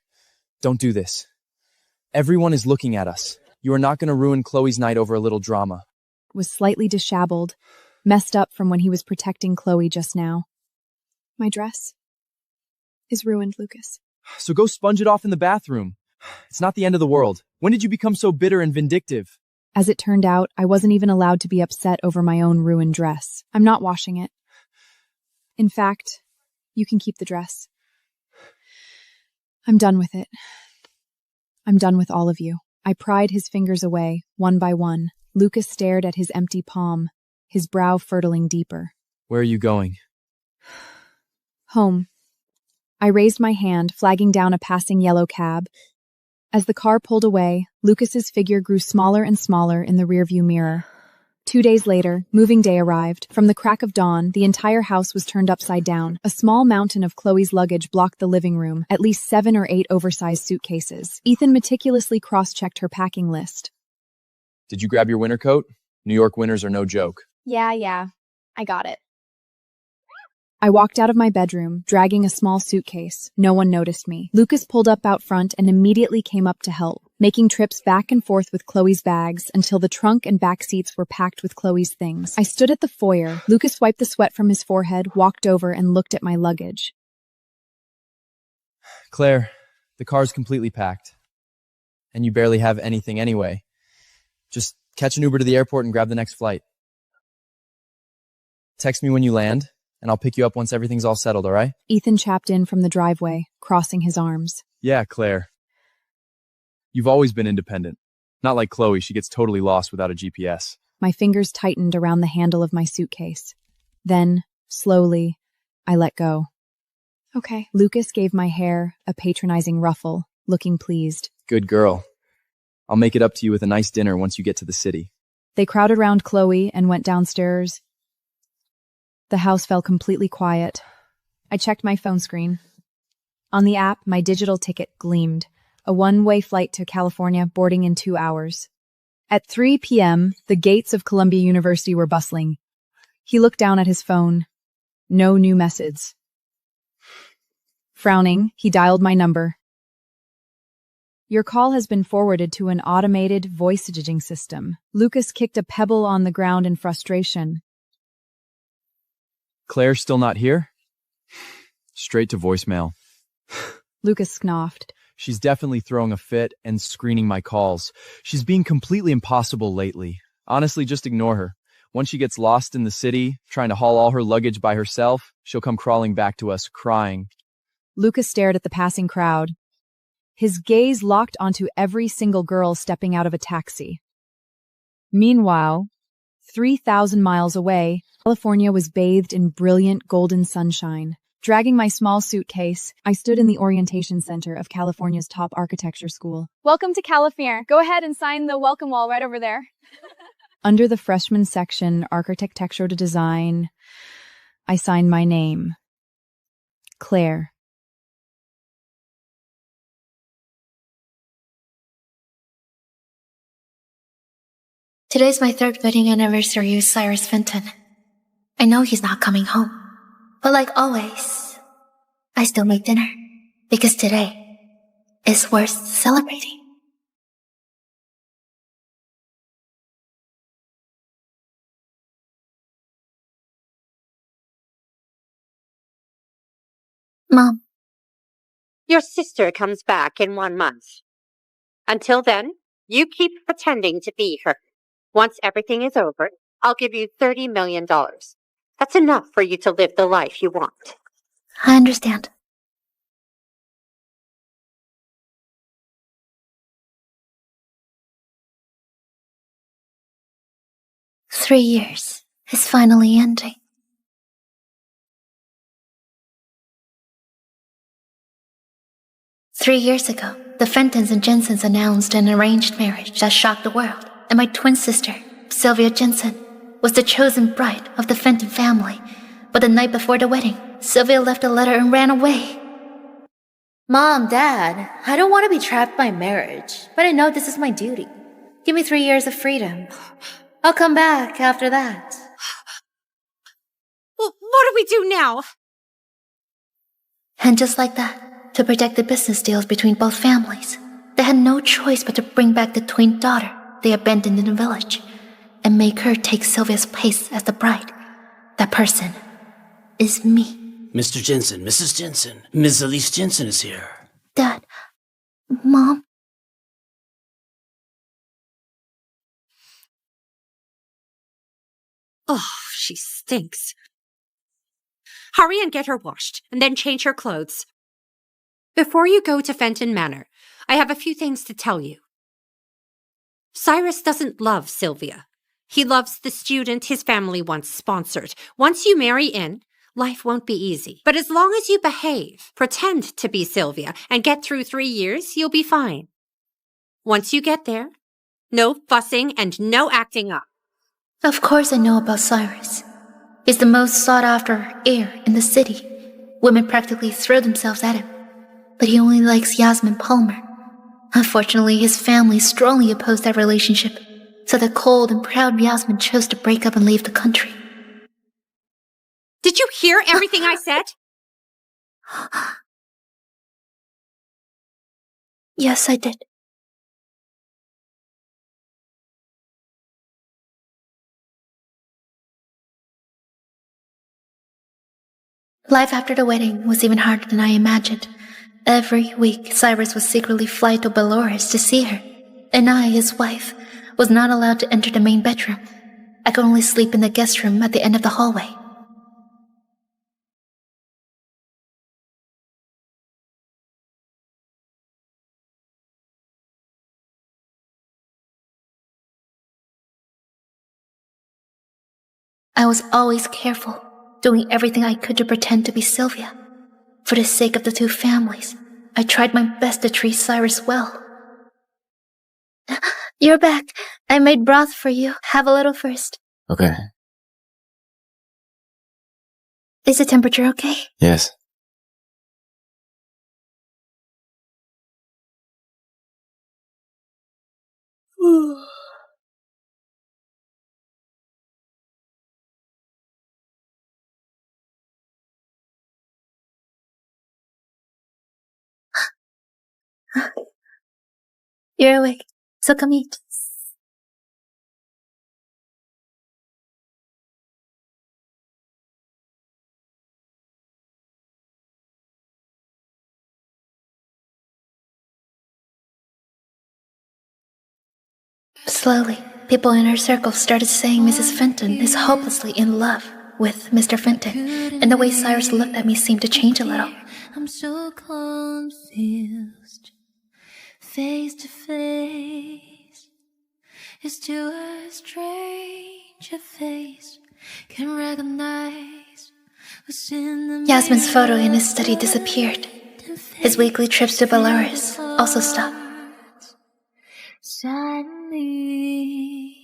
Don't do this. Everyone is looking at us. You are not going to ruin Chloe's night over a little drama. Was slightly disheveled, messed up from when he was protecting Chloe just now. My dress is ruined, Lucas. So go sponge it off in the bathroom. It's not the end of the world. When did you become so bitter and vindictive? As it turned out, I wasn't even allowed to be upset over my own ruined dress. I'm not washing it. In fact, you can keep the dress. I'm done with it. I'm done with all of you. I pried his fingers away, one by one. Lucas stared at his empty palm, his brow furtling deeper. Where are you going? Home. I raised my hand, flagging down a passing yellow cab. As the car pulled away, Lucas's figure grew smaller and smaller in the rearview mirror. 2 days later, moving day arrived. From the crack of dawn, the entire house was turned upside down. A small mountain of Chloe's luggage blocked the living room, at least 7 or 8 oversized suitcases. Ethan meticulously cross-checked her packing list. Did you grab your winter coat? New York winters are no joke. Yeah. I got it. I walked out of my bedroom, dragging a small suitcase. No one noticed me. Lucas pulled up out front and immediately came up to help, making trips back and forth with Chloe's bags until the trunk and back seats were packed with Chloe's things. I stood at the foyer. Lucas wiped the sweat from his forehead, walked over, and looked at my luggage. Claire, the car's completely packed. And you barely have anything anyway. Just catch an Uber to the airport and grab the next flight. Text me when you land, and I'll pick you up once everything's all settled, all right? Ethan chapped in from the driveway, crossing his arms. Yeah, Claire. You've always been independent. Not like Chloe, she gets totally lost without a GPS. My fingers tightened around the handle of my suitcase. Then, Slowly, I let go. Okay. Lucas gave my hair a patronizing ruffle, looking pleased. Good girl. I'll make it up to you with a nice dinner once you get to the city. They crowded round Chloe and went downstairs. The house fell completely quiet. I checked my phone screen. On the app, my digital ticket gleamed. A one-way flight to California, boarding in 2 hours. At 3 p.m., the gates of Columbia University were bustling. He looked down at his phone. No new message. Frowning, he dialed my number. Your call has been forwarded to an automated voice messaging system. Lucas kicked a pebble on the ground in frustration. Claire's still not here? Straight to voicemail. Lucas scoffed. She's definitely throwing a fit and screening my calls. She's being completely impossible lately. Honestly, just ignore her. Once she gets lost in the city, trying to haul all her luggage by herself, she'll come crawling back to us, crying. Lucas stared at the passing crowd. His gaze locked onto every single girl stepping out of a taxi. Meanwhile, 3,000 miles away, California was bathed in brilliant golden sunshine. Dragging my small suitcase, I stood in the orientation center of California's top architecture school. Welcome to California. Go ahead and sign the welcome wall right over there. Under the freshman section, Architecture to Design, I signed my name. Claire. Today's my 3rd wedding anniversary with Cyrus Fenton. I know he's not coming home. But like always, I still make dinner. Because today is worth celebrating. Mom. Your sister comes back in 1 month. Until then, you keep pretending to be her. Once everything is over, I'll give you $30 million. That's enough for you to live the life you want. I understand. Three years is finally ending. Three years ago, the Fentons and Jensens announced an arranged marriage that shocked the world, and my twin sister, Sylvia Jensen, was the chosen bride of the Fenton family. But the night before the wedding, Sylvia left a letter and ran away. Mom, Dad, I don't want to be trapped by marriage, but I know this is my duty. Give me 3 years of freedom. I'll come back after that. Well, what do we do now? And just like that, to protect the business deals between both families, they had no choice but to bring back the twin daughter they abandoned in the village and make her take Sylvia's place as the bride. That person is me. Mr. Jensen, Mrs. Jensen, Ms. Elise Jensen is here. Dad, Mom. Oh, she stinks. Hurry and get her washed, and then change her clothes. Before you go to Fenton Manor, I have a few things to tell you. Cyrus doesn't love Sylvia. He loves the student his family once sponsored. Once you marry in, life won't be easy. But as long as you behave, pretend to be Sylvia, and get through 3 years, you'll be fine. Once you get there, no fussing and no acting up. Of course I know about Cyrus. He's the most sought-after heir in the city. Women practically throw themselves at him. But he only likes Yasmin Palmer. Unfortunately, his family strongly opposed that relationship, so the cold and proud Yasmin chose to break up and leave the country. Did you hear everything I said? Yes, I did. Life after the wedding was even harder than I imagined. Every week, Cyrus would secretly fly to Belarus to see her, and I, his wife, was not allowed to enter the main bedroom. I could only sleep in the guest room at the end of the hallway. I was always careful, doing everything I could to pretend to be Sylvia. For the sake of the two families, I tried my best to treat Cyrus well. You're back. I made broth for you. Have a little first. Okay. Is the temperature okay? Yes. You're awake, so come eat. Slowly, people in her circle started saying Mrs. Fenton is hopelessly in love with Mr. Fenton, and the way Cyrus looked at me seemed to change a little. I'm so confused, face to face, it's to a stranger face, can recognize what's in the Yasmin's photo in his study disappeared. His weekly trips to Belarus also stopped. Suddenly,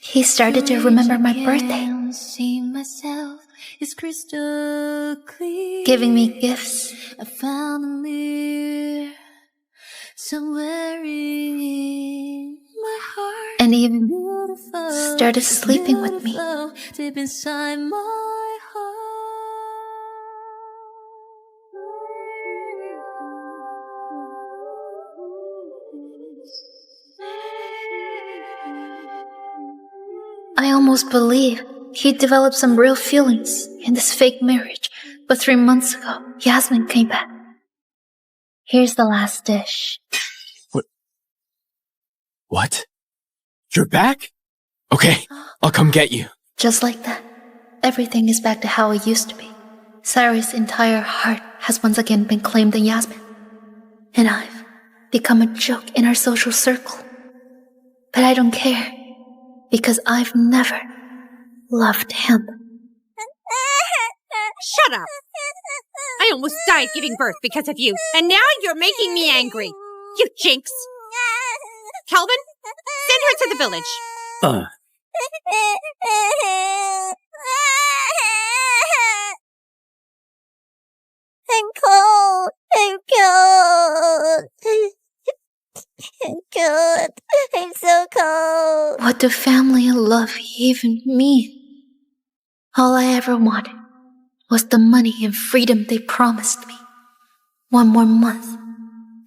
He started to remember my birthday, see myself is crystal clear. giving me gifts, I found a mirror somewhere in my heart, and even beautiful, started sleeping with me. beautiful, deep inside my heart. I almost believe he developed some real feelings in this fake marriage, but 3 months ago, Yasmin came back. Here's the last dish. What? You're back? Okay, I'll come get you. Just like that, everything is back to how it used to be. Cyrus' entire heart has once again been claimed in Yasmin, and I've become a joke in our social circle. But I don't care, because I've never loved him. Shut up! I almost died giving birth because of you, and now you're making me angry. You jinx! Calvin, send her to the village. I'm cold. I'm cold. I'm cold. I'm so cold. What do family and love even mean? All I ever wanted was the money and freedom they promised me. 1 more month,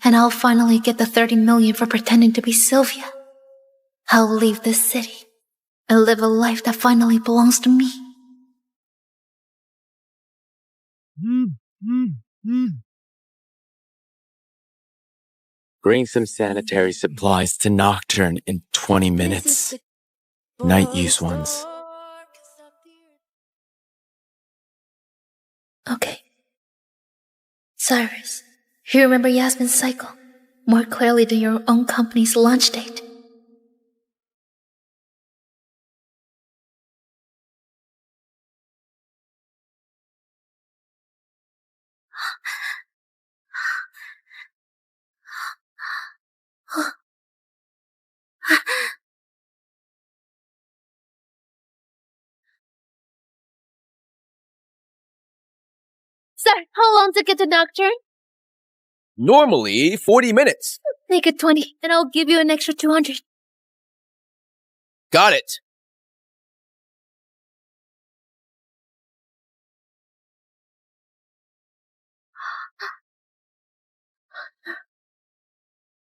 and I'll finally get the 30 million for pretending to be Sylvia. I'll leave this city and live a life that finally belongs to me. Bring some sanitary supplies to Nocturne in 20 minutes. Night use ones. Okay. Cyrus, you remember Yasmin's cycle more clearly than your own company's launch date. Sir, how long to get to Nocturne? Normally, 40 minutes. Make it 20, and I'll give you an extra 200. Got it.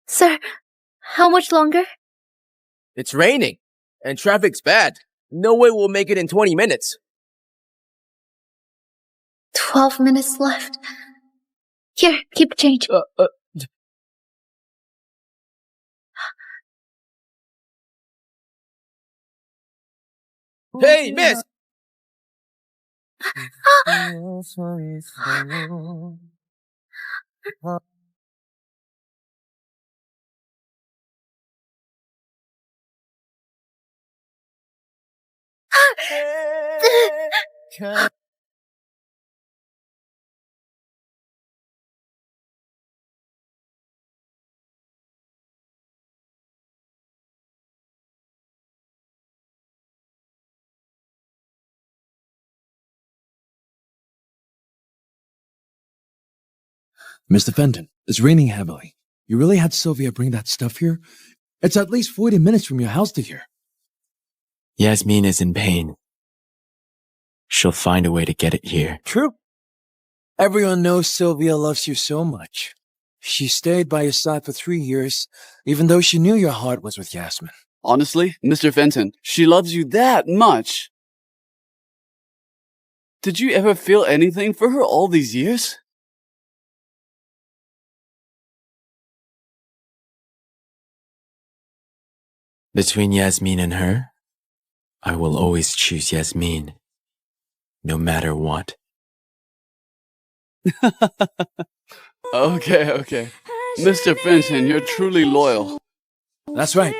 Sir, how much longer? It's raining, and traffic's bad. No way we'll make it in 20 minutes. 12 minutes left. Here, keep change. Hey, miss! Mr. Fenton, it's raining heavily. You really had Sylvia bring that stuff here? It's at least 40 minutes from your house to here. Yasmin is in pain. She'll find a way to get it here. True. Everyone knows Sylvia loves you so much. She stayed by your side for 3 years, even though she knew your heart was with Yasmin. Honestly, Mr. Fenton, she loves you that much. Did you ever feel anything for her all these years? Between Yasmin and her, I will always choose Yasmin, no matter what. Okay. Mr. Fenton, you're truly loyal. That's right.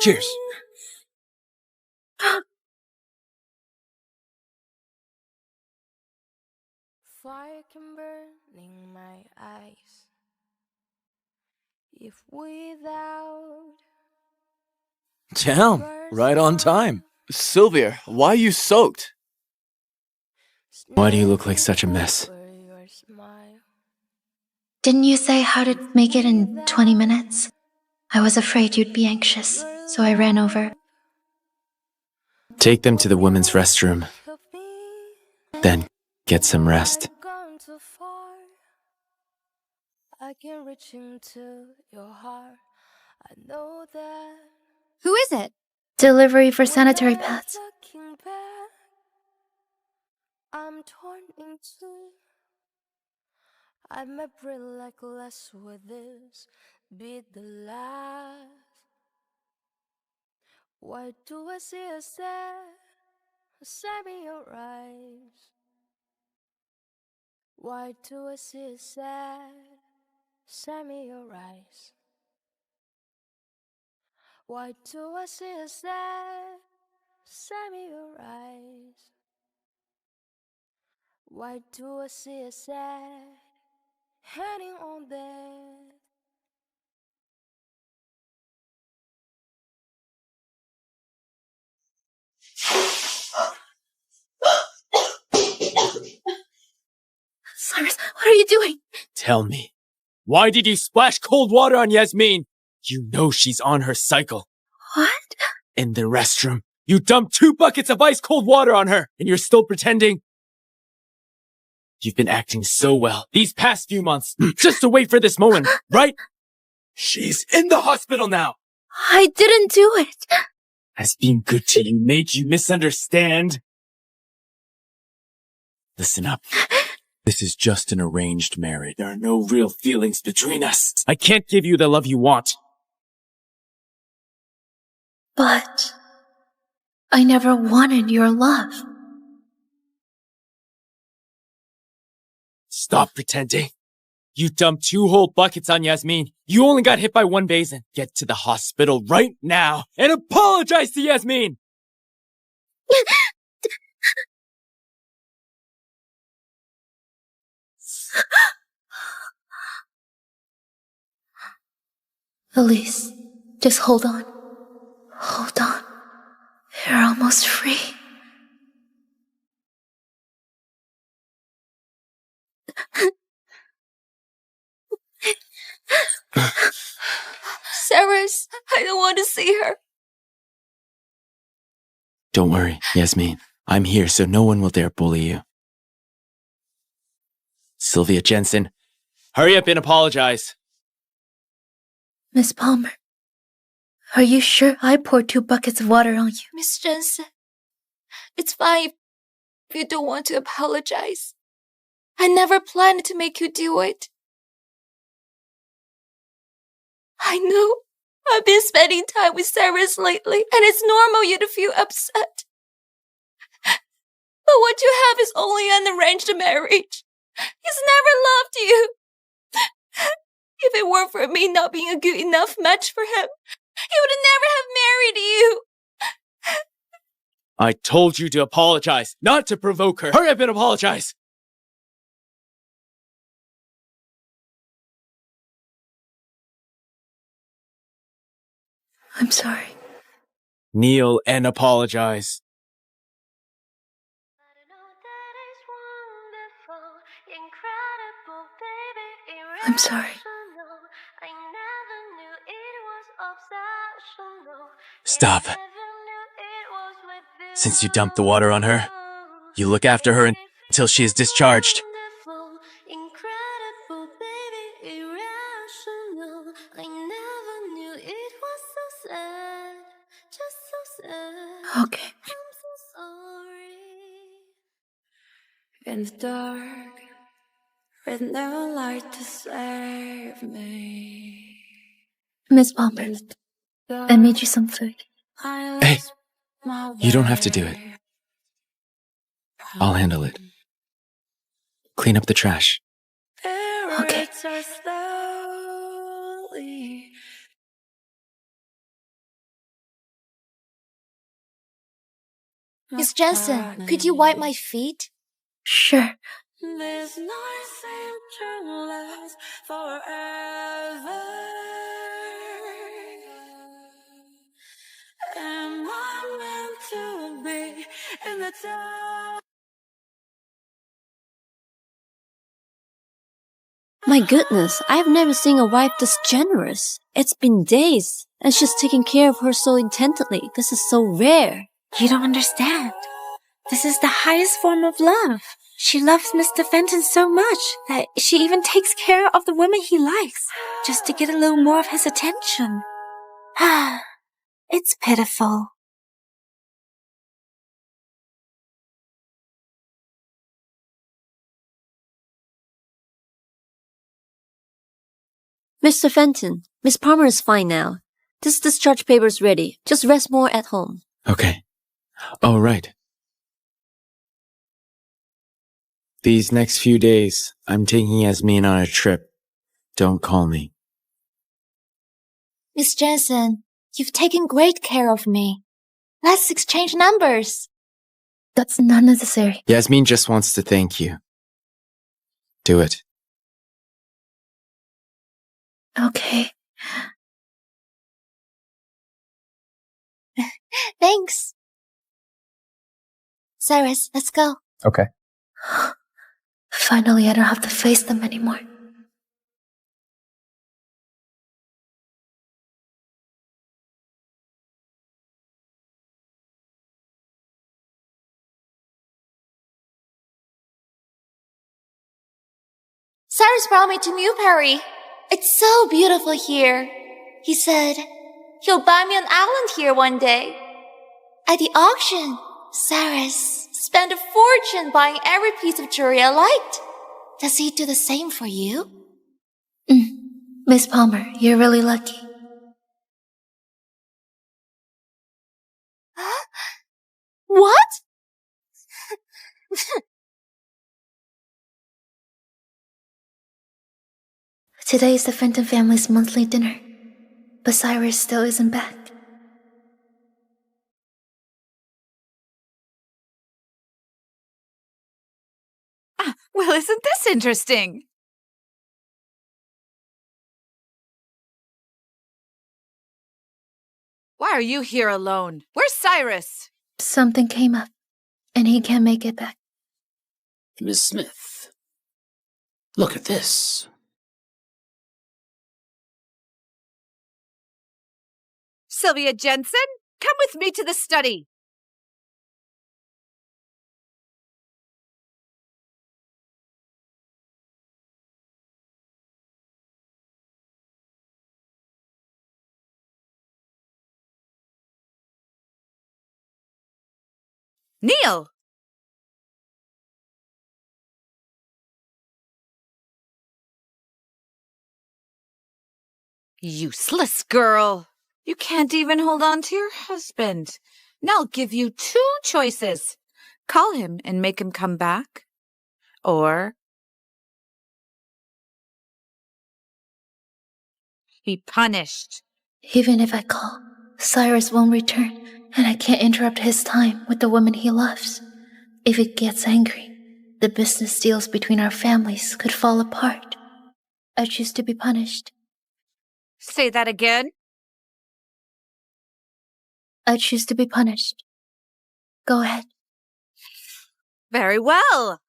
Cheers. Fire can burn in my eyes if without. Damn, right on time. Sylvia, why are you soaked? Why do you look like such a mess? Didn't you say how to make it in 20 minutes? I was afraid you'd be anxious, so I ran over. Take them to the women's restroom. Then get some rest. I can reach into your heart. I know that. Who is it? Delivery for sanitary pads. I'm torn in two. I might break like less with this. Be the last. Why do I see a sad in your eyes? Why do I see a sad in your eyes? Why do I see a sad in your eyes? Why do I see a sad heading on that? Cyrus, what are you doing? Tell me, why did you splash cold water on Yasmin? You know she's on her cycle. What? In the restroom, you dumped 2 buckets of ice cold water on her, and you're still pretending? You've been acting so well these past few months, just to wait for this moment, right? She's in the hospital now. I didn't do it. Has being good to you made you misunderstand? Listen up. This is just an arranged marriage. There are no real feelings between us. I can't give you the love you want. But I never wanted your love. Stop pretending. You dumped 2 whole buckets on Yasmin. You only got hit by 1 basin. Get to the hospital right now and apologize to Yasmin! Elise, just hold on. Hold on. You're almost free. Cyrus, I don't want to see her. Don't worry, Yasmin. I'm here so no one will dare bully you. Sylvia Jensen, hurry up and apologize. Miss Palmer, are you sure I poured 2 buckets of water on you? Miss Jensen, it's fine if you don't want to apologize. I never planned to make you do it. I know I've been spending time with Cyrus lately, and it's normal you to feel upset. But what you have is only an arranged marriage. He's never loved you. If it weren't for me not being a good enough match for him, he would never have married you. I told you to apologize, not to provoke her. Hurry up and apologize. I'm sorry. Kneel and apologize. Incredible. I'm sorry. Stop. Since you dumped the water on her, you look after her until she is discharged. Incredible, baby, irrational. I never knew it was so sad, just so sad. Okay. I'm so sorry. In the dark, with no light to save me. Miss Palmer, I made you some food. Hey, you don't have to do it. I'll handle it. Clean up the trash. Okay. Miss Jensen, could you wipe my feet? Sure. This night seemed to last forever. Am I meant to be in the dark? My goodness, I've never seen a wife this generous. It's been days, and she's taking care of her so intently. This is so rare. You don't understand. This is the highest form of love. She loves Mr. Fenton so much that she even takes care of the women he likes, just to get a little more of his attention. Ah, it's pitiful. Mr. Fenton, Miss Palmer is fine now. This discharge paper's ready. Just rest more at home. Okay. Oh, right. These next few days, I'm taking Yasmin on a trip. Don't call me. Miss Jensen, you've taken great care of me. Let's exchange numbers. That's not necessary. Yasmin just wants to thank you. Do it. Okay. Thanks. Cyrus, let's go. Okay. Finally, I don't have to face them anymore. Cyrus brought me to Newberry. It's so beautiful here. He said he'll buy me an island here one day. At the auction, Cyrus spent a fortune buying every piece of jewelry I liked. Does he do the same for you? Miss Palmer, you're really lucky. What? Today is the Fenton family's monthly dinner, but Cyrus still isn't back. Well, isn't this interesting? Why are you here alone? Where's Cyrus? Something came up, and he can't make it back. Miss Smith, look at this. Sylvia Jensen, come with me to the study. Neil! Useless girl. You can't even hold on to your husband. Now I'll give you two choices. Call him and make him come back. Or be punished. Even if I call, Cyrus won't return, and I can't interrupt his time with the woman he loves. If he gets angry, the business deals between our families could fall apart. I choose to be punished. Say that again. I choose to be punished. Go ahead. Very well.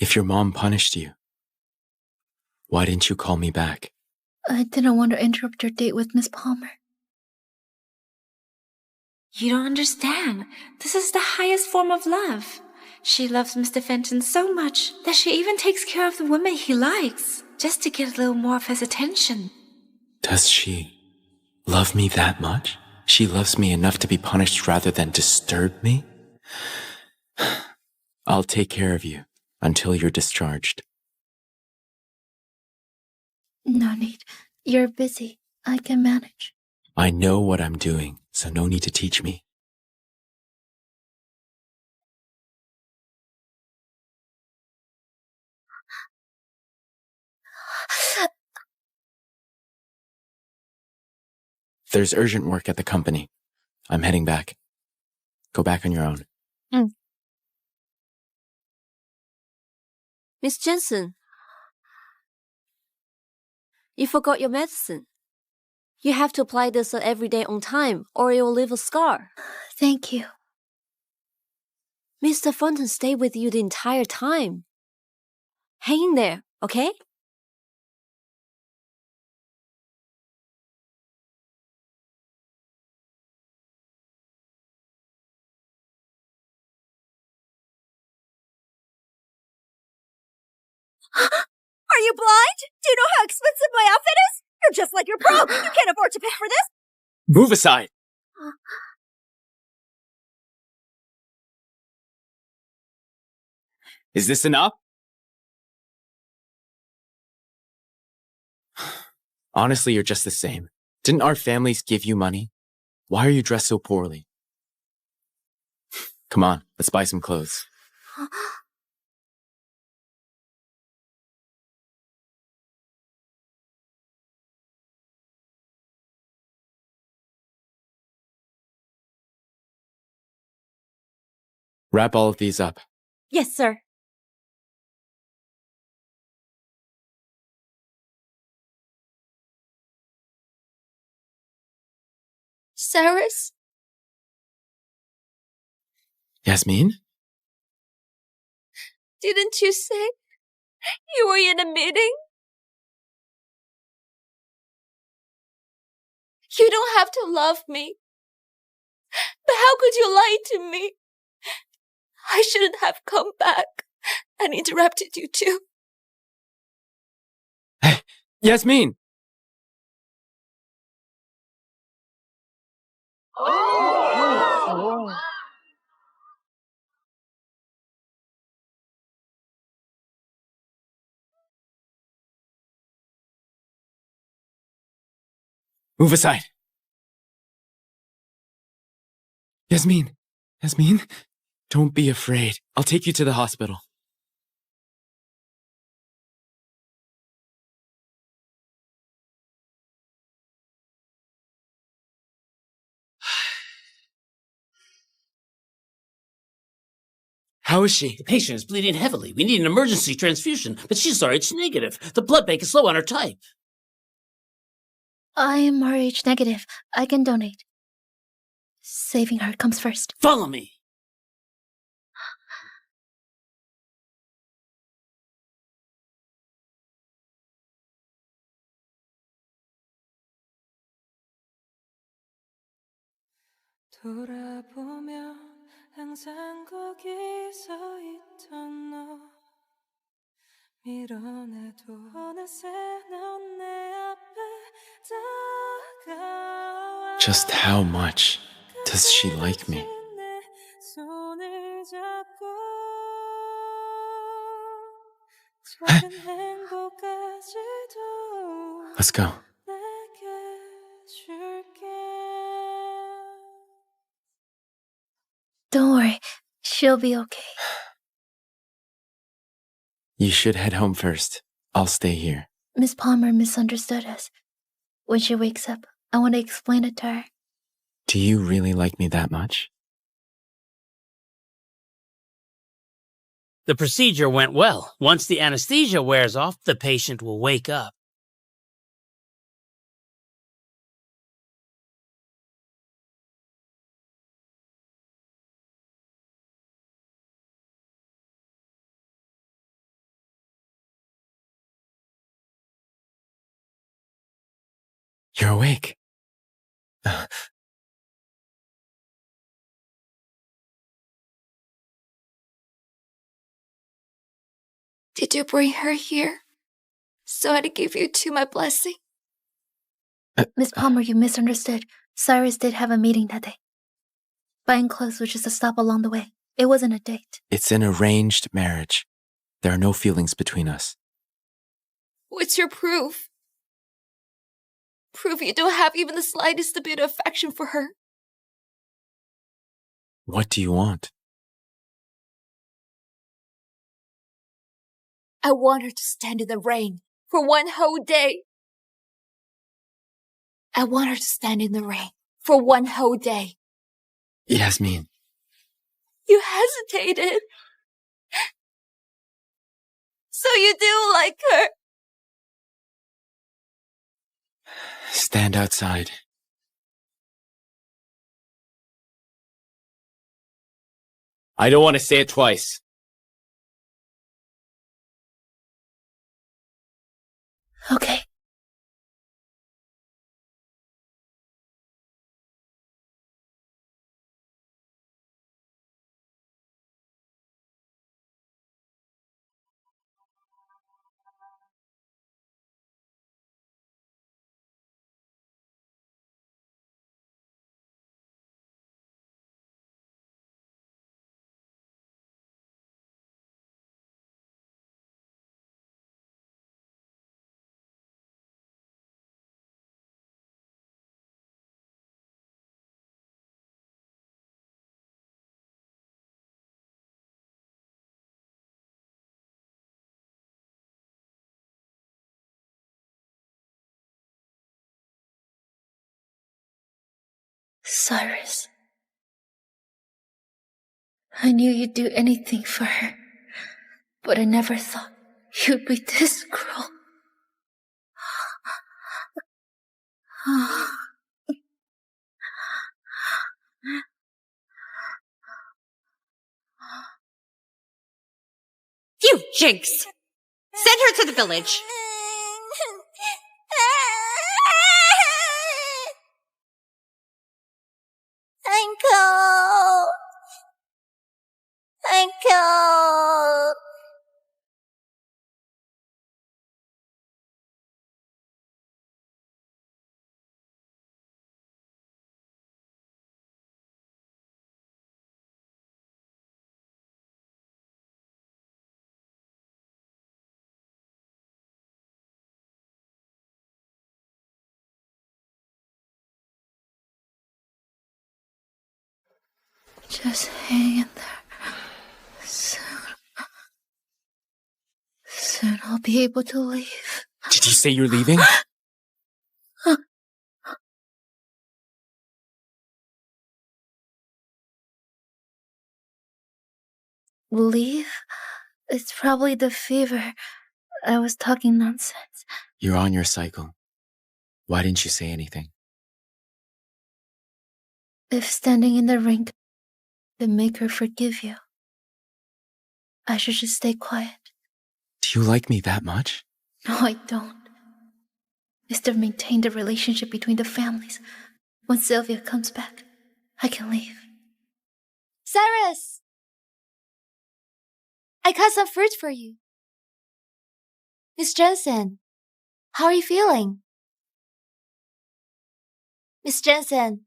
If your mom punished you, why didn't you call me back? I didn't want to interrupt your date with Miss Palmer. You don't understand. This is the highest form of love. She loves Mr. Fenton so much that she even takes care of the woman he likes, just to get a little more of his attention. Does she love me that much? She loves me enough to be punished rather than disturb me? I'll take care of you until you're discharged. No need. You're busy. I can manage. I know what I'm doing, so no need to teach me. There's urgent work at the company. I'm heading back. Go back on your own. Miss Jensen, you forgot your medicine. You have to apply this every day on time, or it will leave a scar. Thank you. Mr. Fenton stayed with you the entire time. Hang in there, okay? Are you blind? Do you know how expensive my outfit is? You're just like your bro. You can't afford to pay for this. Move aside! Is this enough? Honestly, you're just the same. Didn't our families give you money? Why are you dressed so poorly? Come on, let's buy some clothes. Wrap all of these up. Yes, sir. Cyrus? Yasmin? Didn't you say you were in a meeting? You don't have to love me. But how could you lie to me? I shouldn't have come back and interrupted you too. Yasmin! Move aside. Yasmin. Yasmin? Don't be afraid. I'll take you to the hospital. How is she? The patient is bleeding heavily. We need an emergency transfusion, but she's RH negative. The blood bank is low on her type. I am RH negative. I can donate. Saving her comes first. Follow me. 돌아보면 항상 거기 서 있던 너 밀어내도 어느새 넌 내 앞에 다가와 Just how much does she like me? 내 손을 잡고 작은 행복까지도 Let's go. 내게 줄게. Don't worry. She'll be okay. You should head home first. I'll stay here. Miss Palmer misunderstood us. When she wakes up, I want to explain it to her. Do you really like me that much? The procedure went well. Once the anesthesia wears off, the patient will wake up. You're awake. Did you bring her here so I'd give you to my blessing? Miss Palmer, you misunderstood. Cyrus did have a meeting that day. Buying clothes was just a stop along the way. It wasn't a date. It's an arranged marriage. There are no feelings between us. What's your proof? Proof you don't have even the slightest bit of affection for her. What do you want? I want her to stand in the rain for one whole day. I want her to stand in the rain for one whole day. Yasmin. You hesitated. So you do like her. Stand outside. I don't want to say it twice. Okay. Cyrus. I knew you'd do anything for her, but I never thought you'd be this cruel. You jinx! Send her to the village. I'm cold. I'm cold. Just hang in there. Soon I'll be able to leave. Did you say you're leaving? Leave? It's probably the fever. I was talking nonsense. You're on your cycle. Why didn't you say anything? If standing in the ring could make her forgive you, I should just stay quiet. Do you like me that much? No, I don't. It's to maintain the relationship between the families. When Sylvia comes back, I can leave. Cyrus! I cut some fruit for you. Miss Jensen, how are you feeling? Miss Jensen,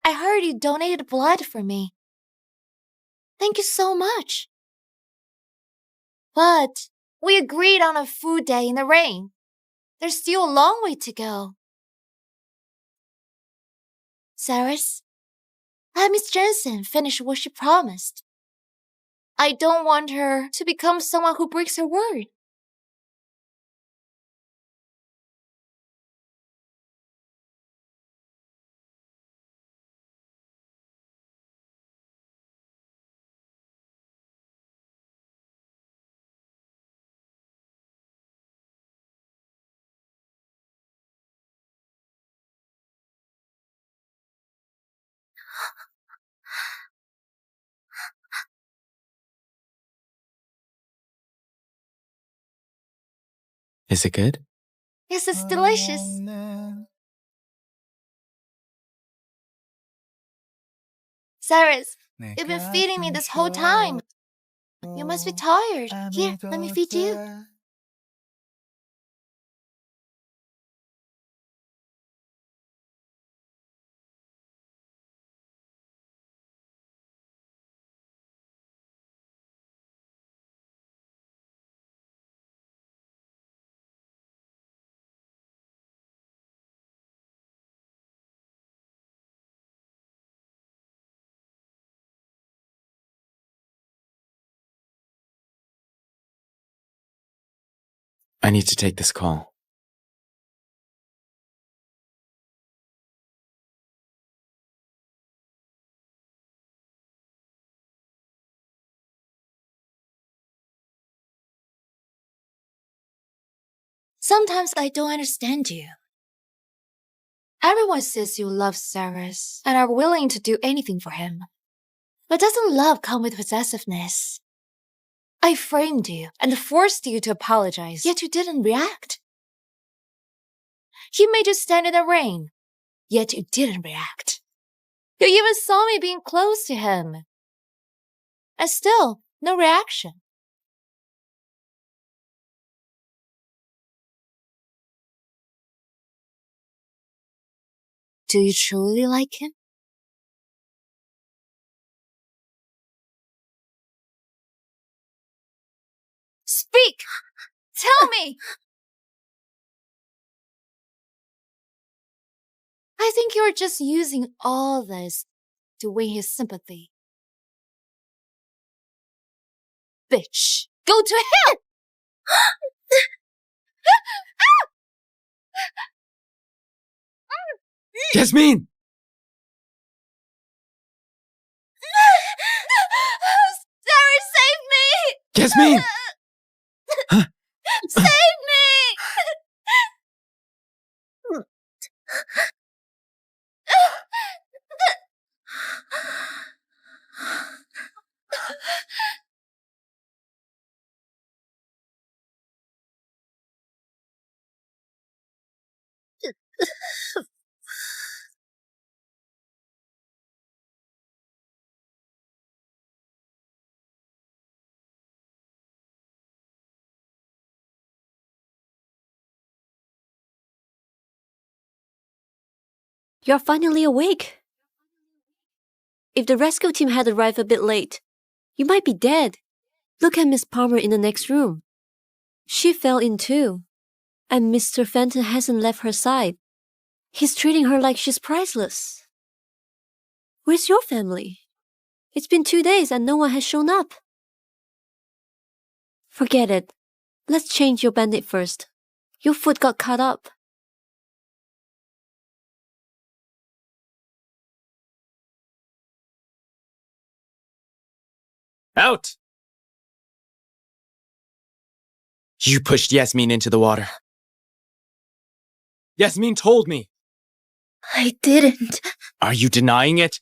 I heard you donated blood for me. Thank you so much. But we agreed on a food day in the rain. There's still a long way to go. Cyrus, let Miss Jensen finish what she promised. I don't want her to become someone who breaks her word. Is it good? Yes, it's delicious. Cyrus, you've been feeding me this whole time. You must be tired. Here, let me feed you. I need to take this call. Sometimes I don't understand you. Everyone says you love Cyrus and are willing to do anything for him. But doesn't love come with possessiveness? I framed you and forced you to apologize, yet you didn't react. He made you stand in the rain, yet you didn't react. You even saw me being close to him. And still, no reaction. Do you truly like him? Speak! Tell me! I think you're just using all this to win his sympathy. Bitch! Go to hell! Yasmin! Sorry, save me! Yasmin! Save me! You're finally awake. If the rescue team had arrived a bit late, you might be dead. Look at Miss Palmer in the next room. She fell in too. And Mr. Fenton hasn't left her side. He's treating her like she's priceless. Where's your family? It's been 2 days and no one has shown up. Forget it. Let's change your bandage first. Your foot got cut up. Out! You pushed Yasmin into the water. Yasmin told me. I didn't. Are you denying it?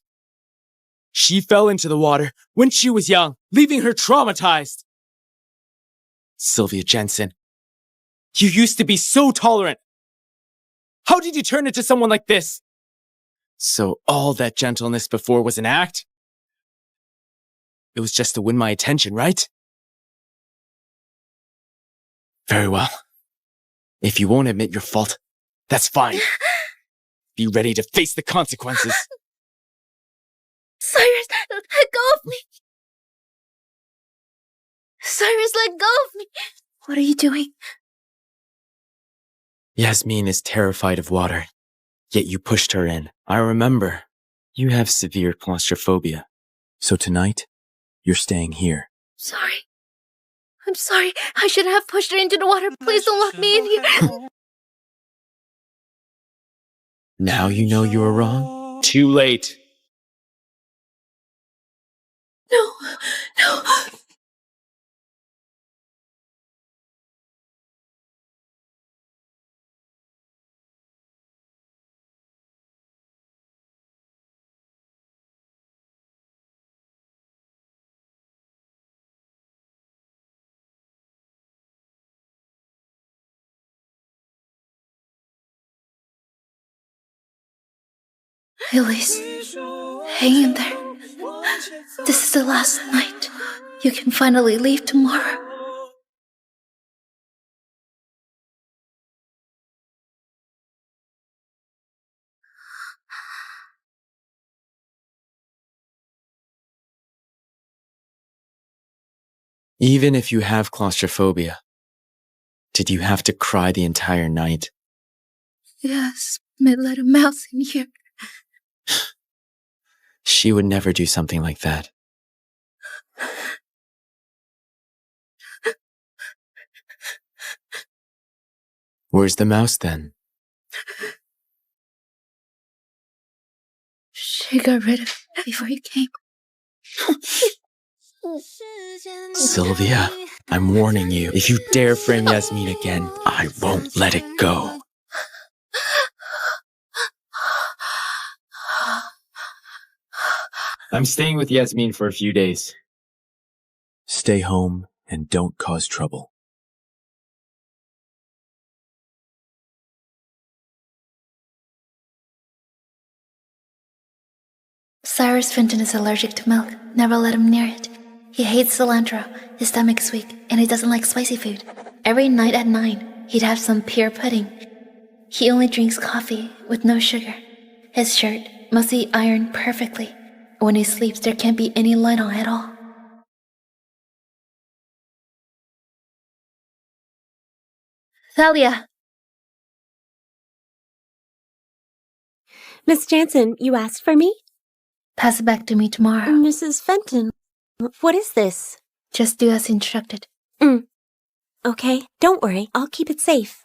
She fell into the water when she was young, leaving her traumatized. Sylvia Jensen, you used to be so tolerant. How did you turn into someone like this? So all that gentleness before was an act? It was just to win my attention, right? Very well. If you won't admit your fault, that's fine. Be ready to face the consequences. Cyrus, let go of me! Cyrus, let go of me! What are you doing? Yasmin is terrified of water, yet you pushed her in. I remember. You have severe claustrophobia. So tonight, you're staying here. Sorry. I'm sorry. I shouldn't have pushed her into the water. Please don't lock me in here. Now you know you were wrong? Too late. No. No. Elise, hang in there. This is the last night. You can finally leave tomorrow. Even if you have claustrophobia, did you have to cry the entire night? Yes, may let a mouse in here. She would never do something like that. Where's the mouse then? She got rid of it before you came. Sylvia, I'm warning you. If you dare frame Yasmin again, I won't let it go. I'm staying with Yasmin for a few days. Stay home and don't cause trouble. Cyrus Fenton is allergic to milk. Never let him near it. He hates cilantro, his stomach is weak, and he doesn't like spicy food. Every night at 9, he'd have some pear pudding. He only drinks coffee with no sugar. His shirt must be ironed perfectly. When he sleeps, there can't be any light on at all. Thalia! Miss Jansen, you asked for me? Pass it back to me tomorrow. Mrs. Fenton, what is this? Just do as instructed. Okay, don't worry. I'll keep it safe.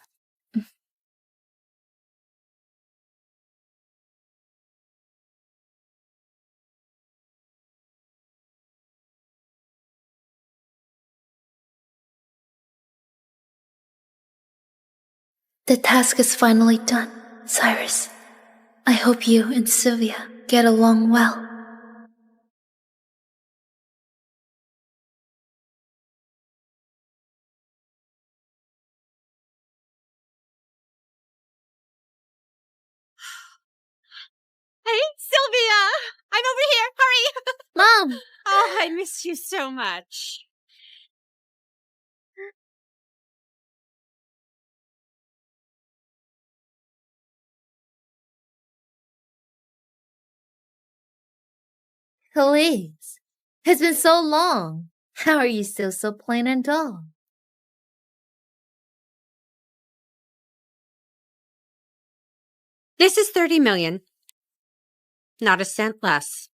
The task is finally done, Cyrus. I hope you and Sylvia get along well. Hey, Sylvia! I'm over here! Hurry! Mom! Oh, I miss you so much. Please. It's been so long. How are you still so plain and dull? This is 30 million. Not a cent less.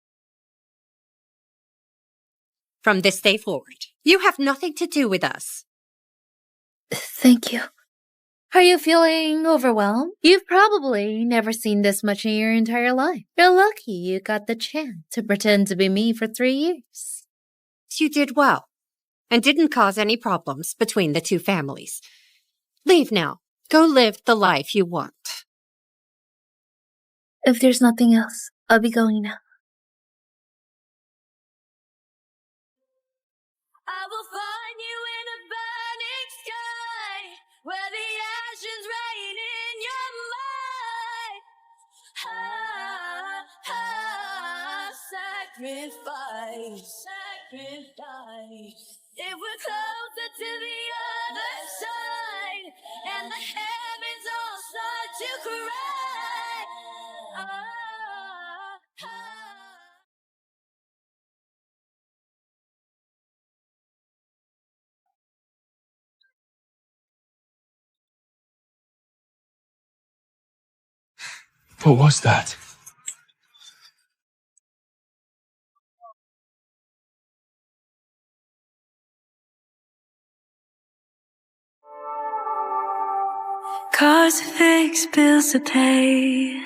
From this day forward, you have nothing to do with us. Thank you. Are you feeling overwhelmed? You've probably never seen this much in your entire life. You're lucky you got the chance to pretend to be me for 3 years. You did well, and didn't cause any problems between the two families. Leave now. Go live the life you want. If there's nothing else, I'll be going now. I will find you in a burning sky, where the ashes rain in your mind. Sacrifice, sacrifice. If we're closer to the other side, and the heavens all start to cry. What was that? Cars to fix, bills to pay.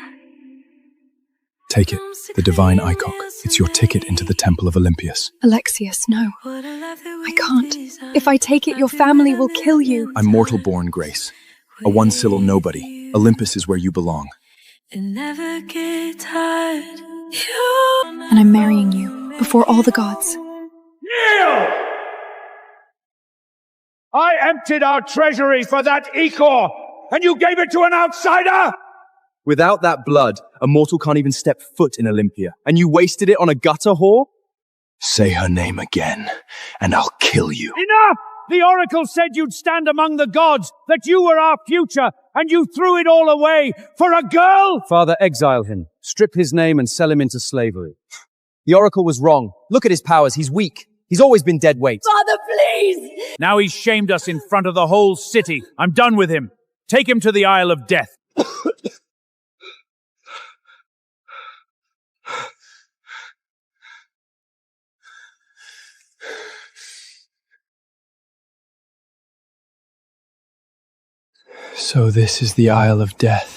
Take it, the divine icock. It's your ticket into the Temple of Olympius. Alexius, no. I can't. If I take it, your family will kill you. I'm mortal-born, Grace. A one-syllable nobody. Olympus is where you belong. And never get tired. And I'm marrying you before all the gods. Kneel! I emptied our treasury for that ichor, and you gave it to an outsider? Without that blood, a mortal can't even step foot in Olympia. And you wasted it on a gutter whore? Say her name again, and I'll kill you. Enough! The oracle said you'd stand among the gods, that you were our future, and you threw it all away for a girl? Father, exile him. Strip his name and sell him into slavery. The oracle was wrong. Look at his powers. He's weak. He's always been dead weight. Father, please! Now he's shamed us in front of the whole city. I'm done with him. Take him to the Isle of Death. So this is the Isle of Death.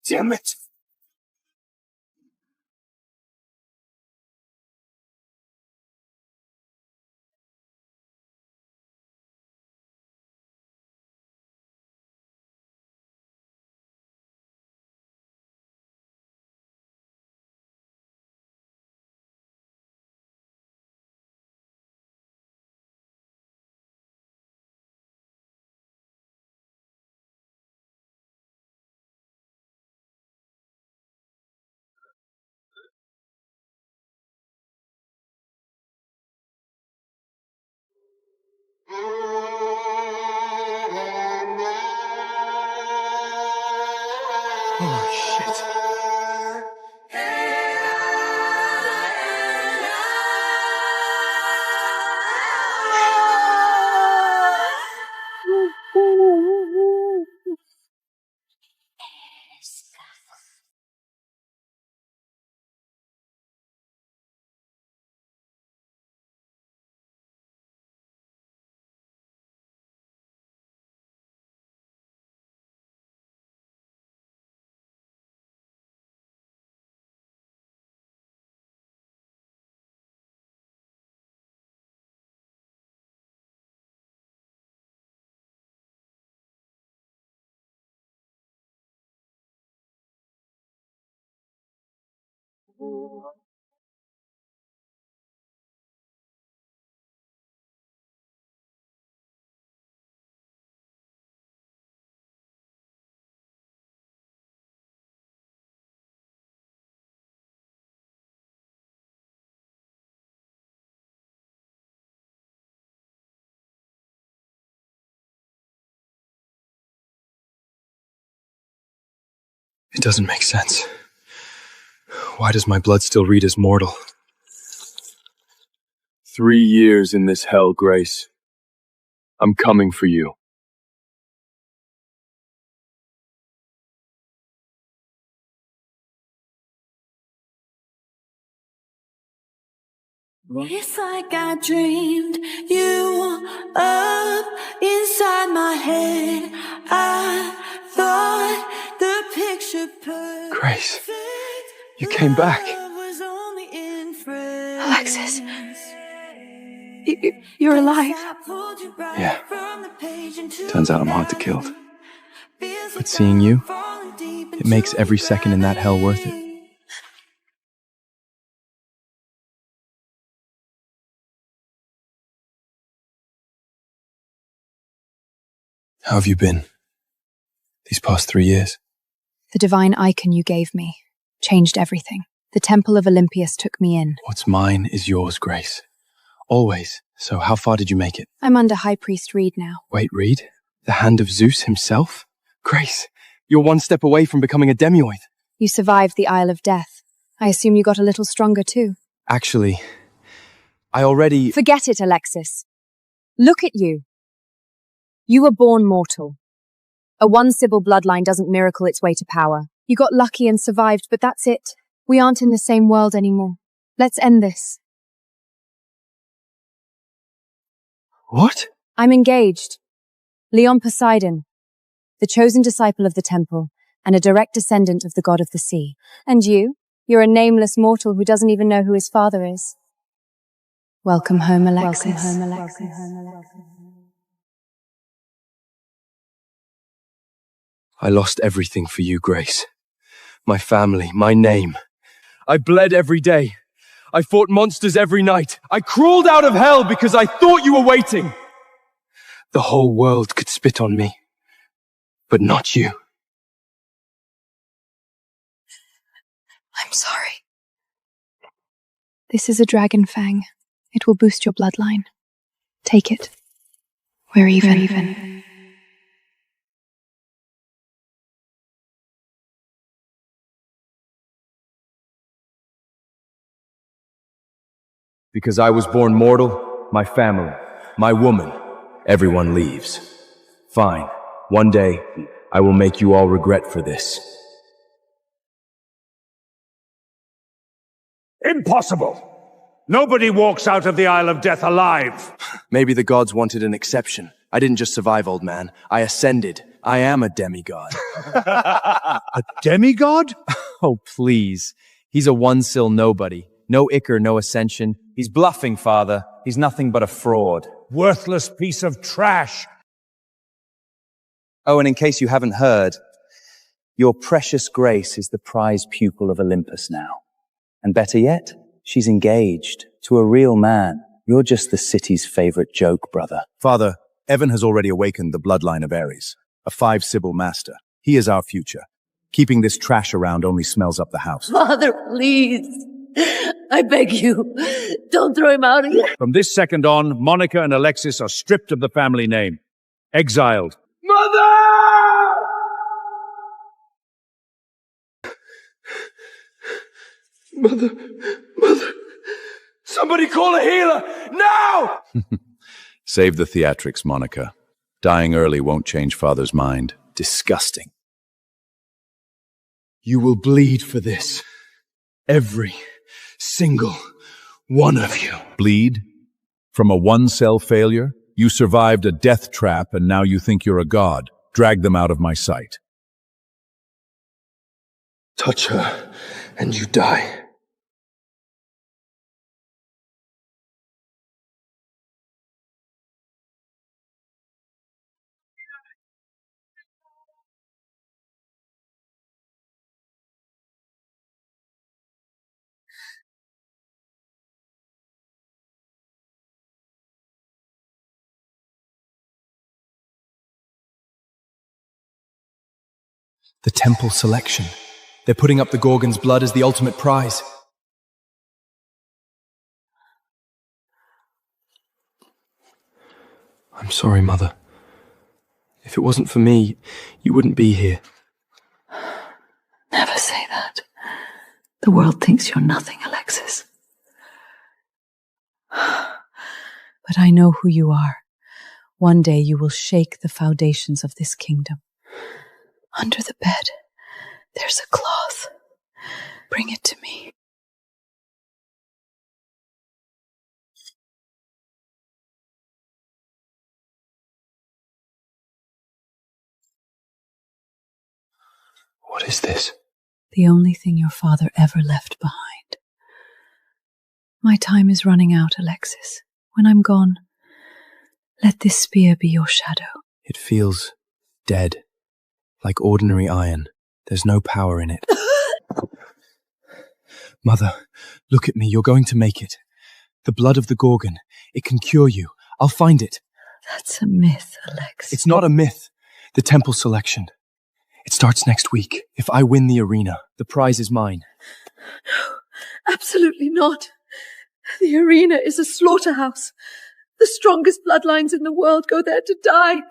Damn it! Oh, shit. It doesn't make sense. Why does my blood still read as mortal? 3 years in this hell, Grace. I'm coming for you. It's like I dreamed you up inside my head. I thought the picture perfect. Grace, you came back. Alexis, you're alive. Yeah. Turns out I'm hard to kill. But seeing you, it makes every second in that hell worth it. How have you been these past 3 years? The divine icon you gave me changed everything. The Temple of Olympius took me in. What's mine is yours, Grace. Always. So how far did you make it? I'm under High Priest Reed now. Wait, Reed? The hand of Zeus himself? Grace, you're one step away from becoming a demioid. You survived the Isle of Death. I assume you got a little stronger too. Actually, I already... Forget it, Alexis. Look at you. You were born mortal. A one-Sybil bloodline doesn't miracle its way to power. You got lucky and survived, but that's it. We aren't in the same world anymore. Let's end this. What? I'm engaged. Leon Poseidon, the chosen disciple of the temple, and a direct descendant of the god of the sea. And you're a nameless mortal who doesn't even know who his father is. Welcome home, Alexis. Welcome home, Alexis. I lost everything for you, Grace. My family, my name. I bled every day. I fought monsters every night. I crawled out of hell because I thought you were waiting. The whole world could spit on me, but not you. I'm sorry. This is a dragon fang. It will boost your bloodline. Take it. We're even. Because I was born mortal, my family, my woman, everyone leaves. Fine. One day, I will make you all regret for this. Impossible! Nobody walks out of the Isle of Death alive. Maybe the gods wanted an exception. I didn't just survive, old man. I ascended. I am a demigod. A demigod? Oh, please. He's a one-sill nobody. No ichor, no ascension. He's bluffing, father. He's nothing but a fraud. Worthless piece of trash. Oh, and in case you haven't heard, your precious Grace is the prize pupil of Olympus now. And better yet, she's engaged to a real man. You're just the city's favorite joke, brother. Father, Evan has already awakened the bloodline of Ares, a 5-Sibyl master. He is our future. Keeping this trash around only smells up the house. Father, please. I beg you, don't throw him out again. From this second on, Monica and Alexis are stripped of the family name. Exiled. Mother! Mother, somebody call a healer, now! Save the theatrics, Monica. Dying early won't change Father's mind. Disgusting. You will bleed for this. Every single one of you. Bleed? From a one-cell failure? You survived a death trap and now you think you're a god. Drag them out of my sight. Touch her and you die. The temple selection. They're putting up the Gorgon's blood as the ultimate prize. I'm sorry, Mother. If it wasn't for me, you wouldn't be here. Never say that. The world thinks you're nothing, Alexis. But I know who you are. One day you will shake the foundations of this kingdom. Under the bed, there's a cloth. Bring it to me. What is this? The only thing your father ever left behind. My time is running out, Alexis. When I'm gone, let this spear be your shadow. It feels dead. Like ordinary iron. There's no power in it. Mother, look at me. You're going to make it. The blood of the Gorgon. It can cure you. I'll find it. That's a myth, Alexis. It's not a myth. The temple selection. It starts next week. If I win the arena, the prize is mine. No, absolutely not. The arena is a slaughterhouse. The strongest bloodlines in the world go there to die.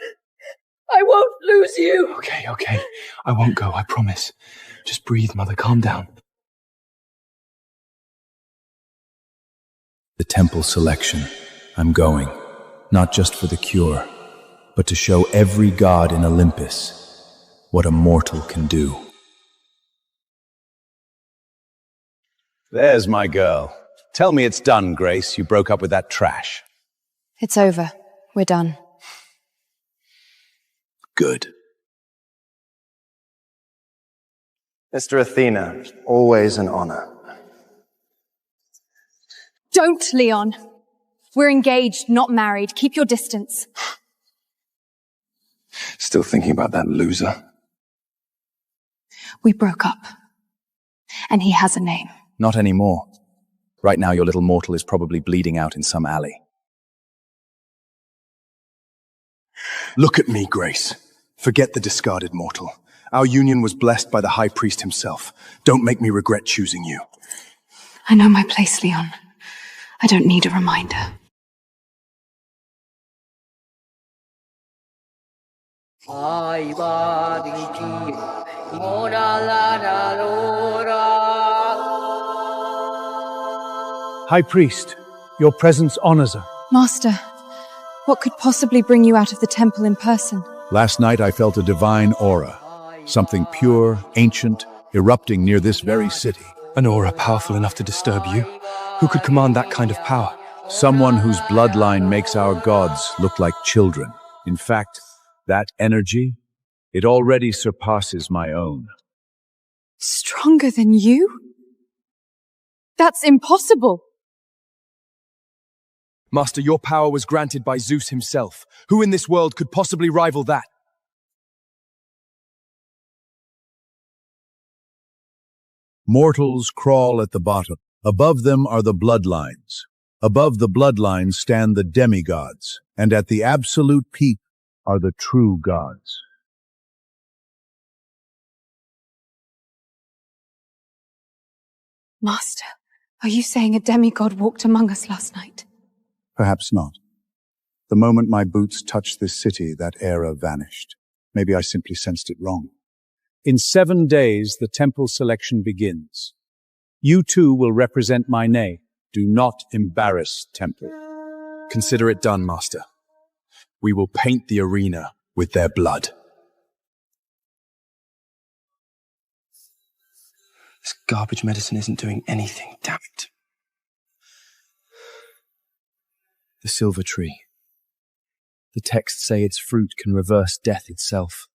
I won't lose you. Okay. I won't go, I promise. Just breathe, Mother. Calm down. The temple selection. I'm going. Not just for the cure, but to show every god in Olympus what a mortal can do. There's my girl. Tell me it's done, Grace. You broke up with that trash. It's over. We're done. Good. Mr. Athena, always an honor. Don't, Leon. We're engaged, not married. Keep your distance. Still thinking about that loser? We broke up. And he has a name. Not anymore. Right now, your little mortal is probably bleeding out in some alley. Look at me, Grace. Forget the discarded mortal. Our union was blessed by the High Priest himself. Don't make me regret choosing you. I know my place, Leon. I don't need a reminder. High Priest, your presence honors her. Master, what could possibly bring you out of the temple in person? Last night, I felt a divine aura. Something pure, ancient, erupting near this very city. An aura powerful enough to disturb you? Who could command that kind of power? Someone whose bloodline makes our gods look like children. In fact, that energy, it already surpasses my own. Stronger than you? That's impossible! Master, your power was granted by Zeus himself. Who in this world could possibly rival that? Mortals crawl at the bottom. Above them are the bloodlines. Above the bloodlines stand the demigods, and at the absolute peak are the true gods. Master, are you saying a demigod walked among us last night? Perhaps not. The moment my boots touched this city, that era vanished. Maybe I simply sensed it wrong. In 7 days, the temple selection begins. You two will represent my name. Do not embarrass Temple. Consider it done, Master. We will paint the arena with their blood. This garbage medicine isn't doing anything, damn it. The silver tree. The texts say its fruit can reverse death itself.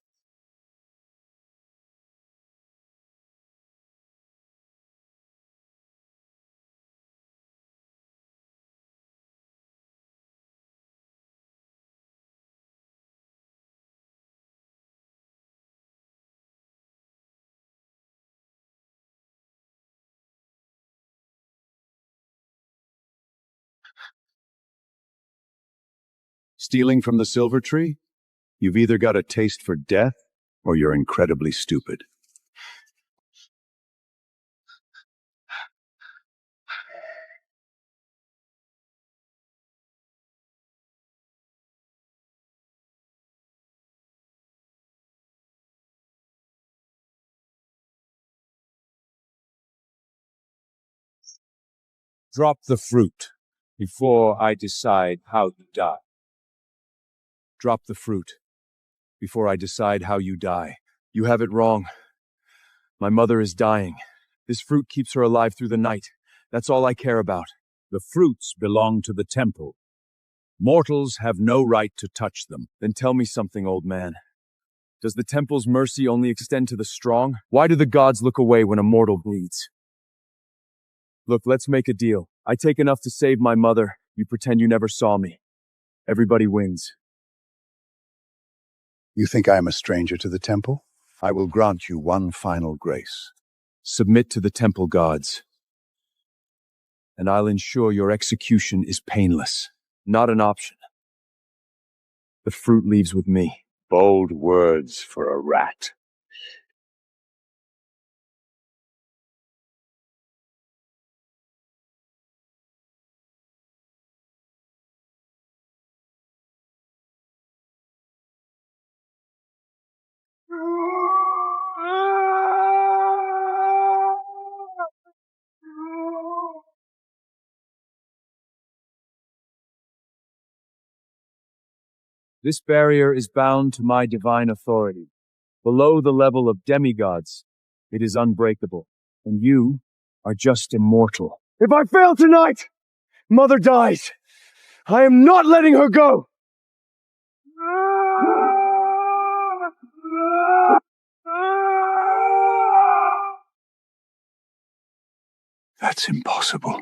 Stealing from the silver tree? You've either got a taste for death, or you're incredibly stupid. Drop the fruit before I decide how you die. Drop the fruit before I decide how you die. You have it wrong. My mother is dying. This fruit keeps her alive through the night. That's all I care about. The fruits belong to the temple. Mortals have no right to touch them. Then tell me something, old man. Does the temple's mercy only extend to the strong? Why do the gods look away when a mortal bleeds? Look, let's make a deal. I take enough to save my mother. You pretend you never saw me. Everybody wins. You think I am a stranger to the temple? I will grant you one final grace. Submit to the temple gods, and I'll ensure your execution is painless, not an option. The fruit leaves with me. Bold words for a rat. This barrier is bound to my divine authority. Below the level of demigods, it is unbreakable, and you are just immortal. If I fail tonight, Mother dies. I am not letting her go. That's impossible.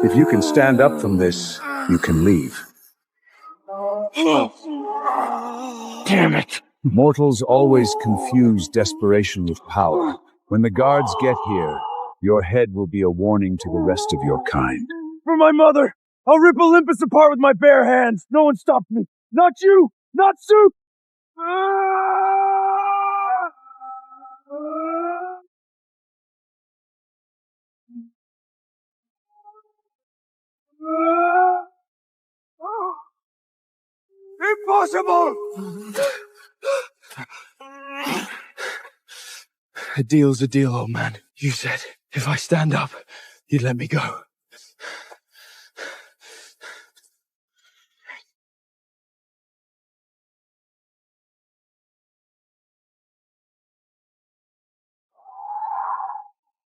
If you can stand up from this, you can leave. Damn it! Mortals always confuse desperation with power. When the guards get here, your head will be a warning to the rest of your kind. For my mother! I'll rip Olympus apart with my bare hands! No one stopped me! Not you! Not Soup! Impossible! A deal's a deal, old man. You said if I stand up, you'd let me go.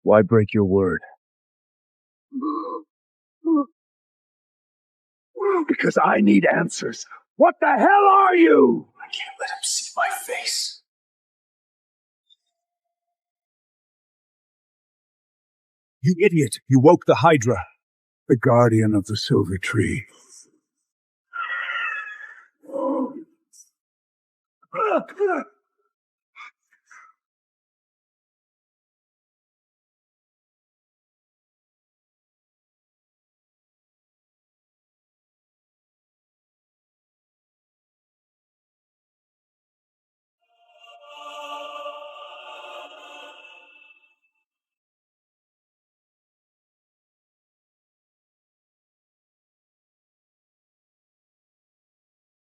Why break your word? Because I need answers. What the hell are you? I can't let him see my face. You idiot! You woke the Hydra. The guardian of the silver tree.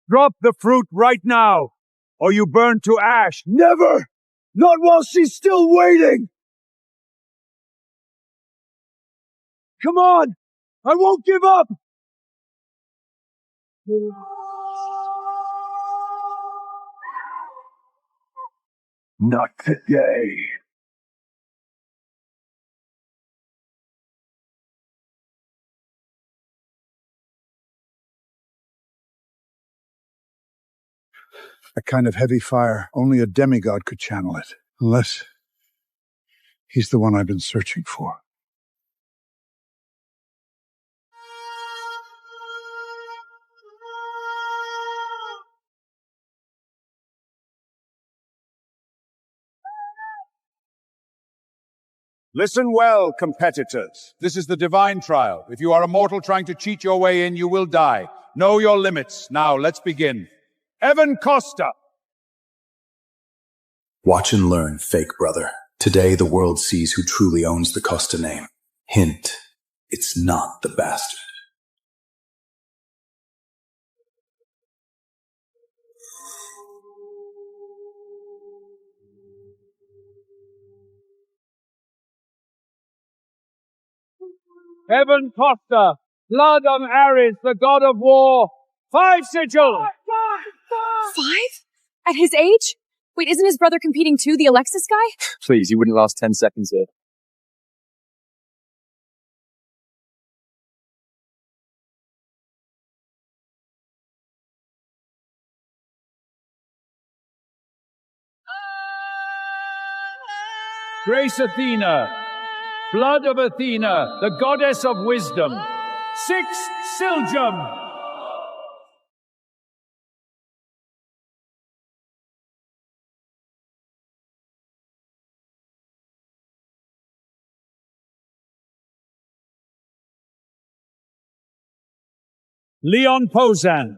Drop the fruit right now, or you burn to ash. Never! Not while she's still waiting! Come on! I won't give up! Not today. A kind of heavy fire. Only a demigod could channel it. Unless he's the one I've been searching for. Listen well, competitors. This is the divine trial. If you are a mortal trying to cheat your way in, you will die. Know your limits. Now, let's begin. Evan Costa. Watch and learn, fake brother. Today the world sees who truly owns the Costa name. Hint, it's not the bastard. Evan Costa. Blood on Ares, the god of war. 5 sigil. 5? At his age? Wait, isn't his brother competing too, the Alexis guy? Please, you wouldn't last 10 seconds here. Grace Athena. Blood of Athena, the goddess of wisdom. 6 Siljum. Leon Pozan.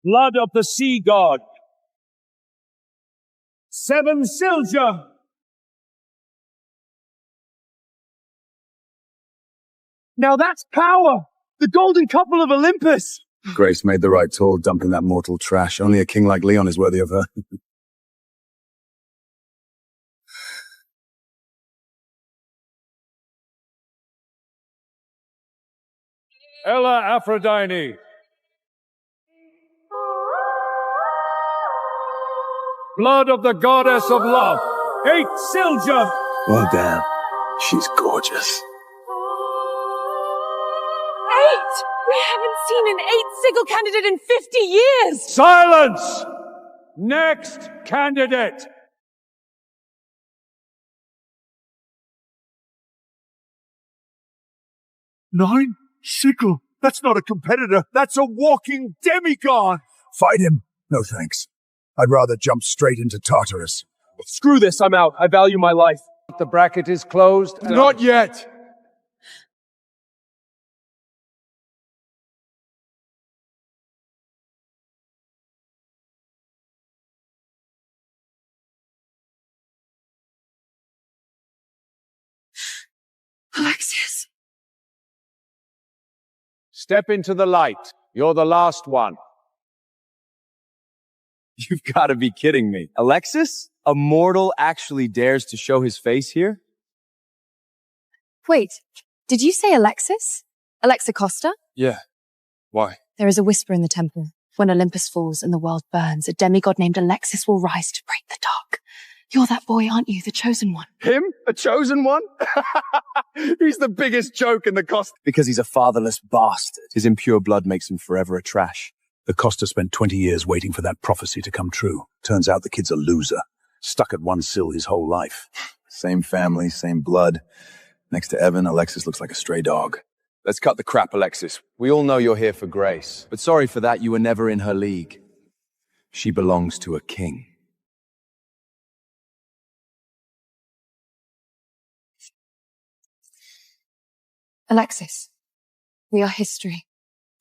Blood of the sea god. 7 Silja. Now that's power! The golden couple of Olympus! Grace made the right call dumping that mortal trash. Only a king like Leon is worthy of her. Ella Aphrodite. Blood of the goddess of love. 8 Silja. Well, damn. She's gorgeous. 8! We haven't seen an 8 sigil candidate in 50 years! Silence! Next candidate. 9? Sickle. That's not a competitor. That's a walking demigod. Fight him. No thanks. I'd rather jump straight into Tartarus. Screw this, I'm out. I value my life. The bracket is closed. Not yet. Alexis. Step into the light. You're the last one. You've got to be kidding me. Alexis? A mortal actually dares to show his face here? Wait, did you say Alexis? Alexa Costa? Yeah. Why? There is a whisper in the temple. When Olympus falls and the world burns, a demigod named Alexis will rise to break the dark. You're that boy, aren't you? The chosen one. Him? A chosen one? He's the biggest joke in the Costa. Because he's a fatherless bastard. His impure blood makes him forever a trash. The Costa spent 20 years waiting for that prophecy to come true. Turns out the kid's a loser. Stuck at one sill his whole life. Same family, same blood. Next to Evan, Alexis looks like a stray dog. Let's cut the crap, Alexis. We all know you're here for Grace. But sorry for that, you were never in her league. She belongs to a king. Alexis, we are history.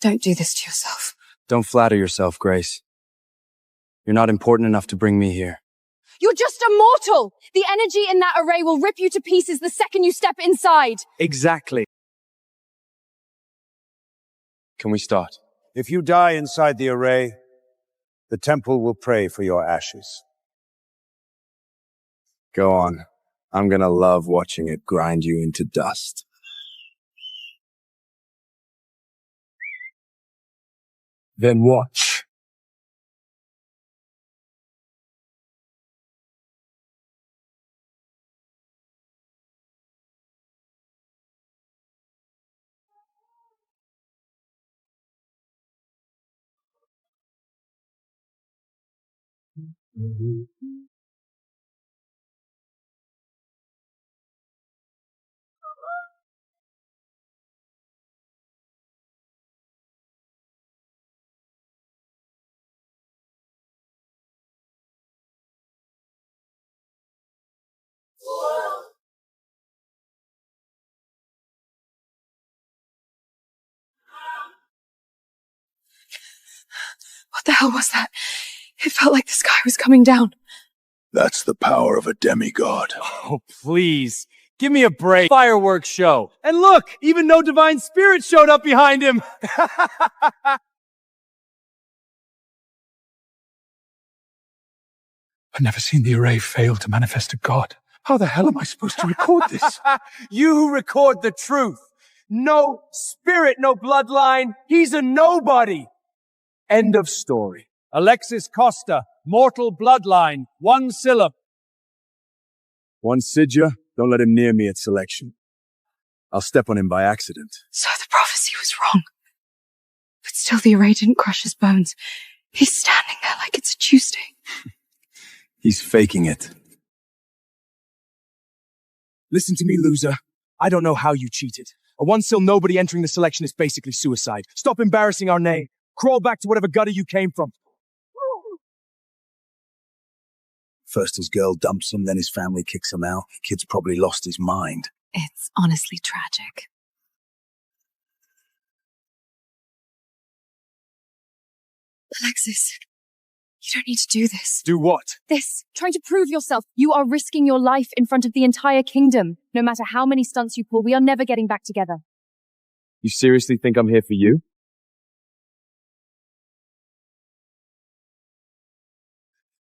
Don't do this to yourself. Don't flatter yourself, Grace. You're not important enough to bring me here. You're just a mortal! The energy in that array will rip you to pieces the second you step inside. Exactly. Can we start? If you die inside the array, the temple will pray for your ashes. Go on. I'm gonna love watching it grind you into dust. Then watch. What the hell was that? It felt like the sky was coming down. That's the power of a demigod. Oh, please. Give me a break. Fireworks show. And look, even no divine spirit showed up behind him. I've never seen the array fail to manifest a god. How the hell am I supposed to record this? You record the truth. No spirit, no bloodline. He's a nobody. End of story. Alexis Costa, mortal bloodline, 1 syllable. One Sidja, don't let him near me at selection. I'll step on him by accident. So the prophecy was wrong. But still the array didn't crush his bones. He's standing there like it's a Tuesday. He's faking it. Listen to me, loser. I don't know how you cheated. A 1 syll nobody entering the selection is basically suicide. Stop embarrassing our name. Crawl back to whatever gutter you came from. First his girl dumps him, then his family kicks him out. The kid's probably lost his mind. It's honestly tragic. Alexis, you don't need to do this. Do what? This. Trying to prove yourself. You are risking your life in front of the entire kingdom. No matter how many stunts you pull, we are never getting back together. You seriously think I'm here for you?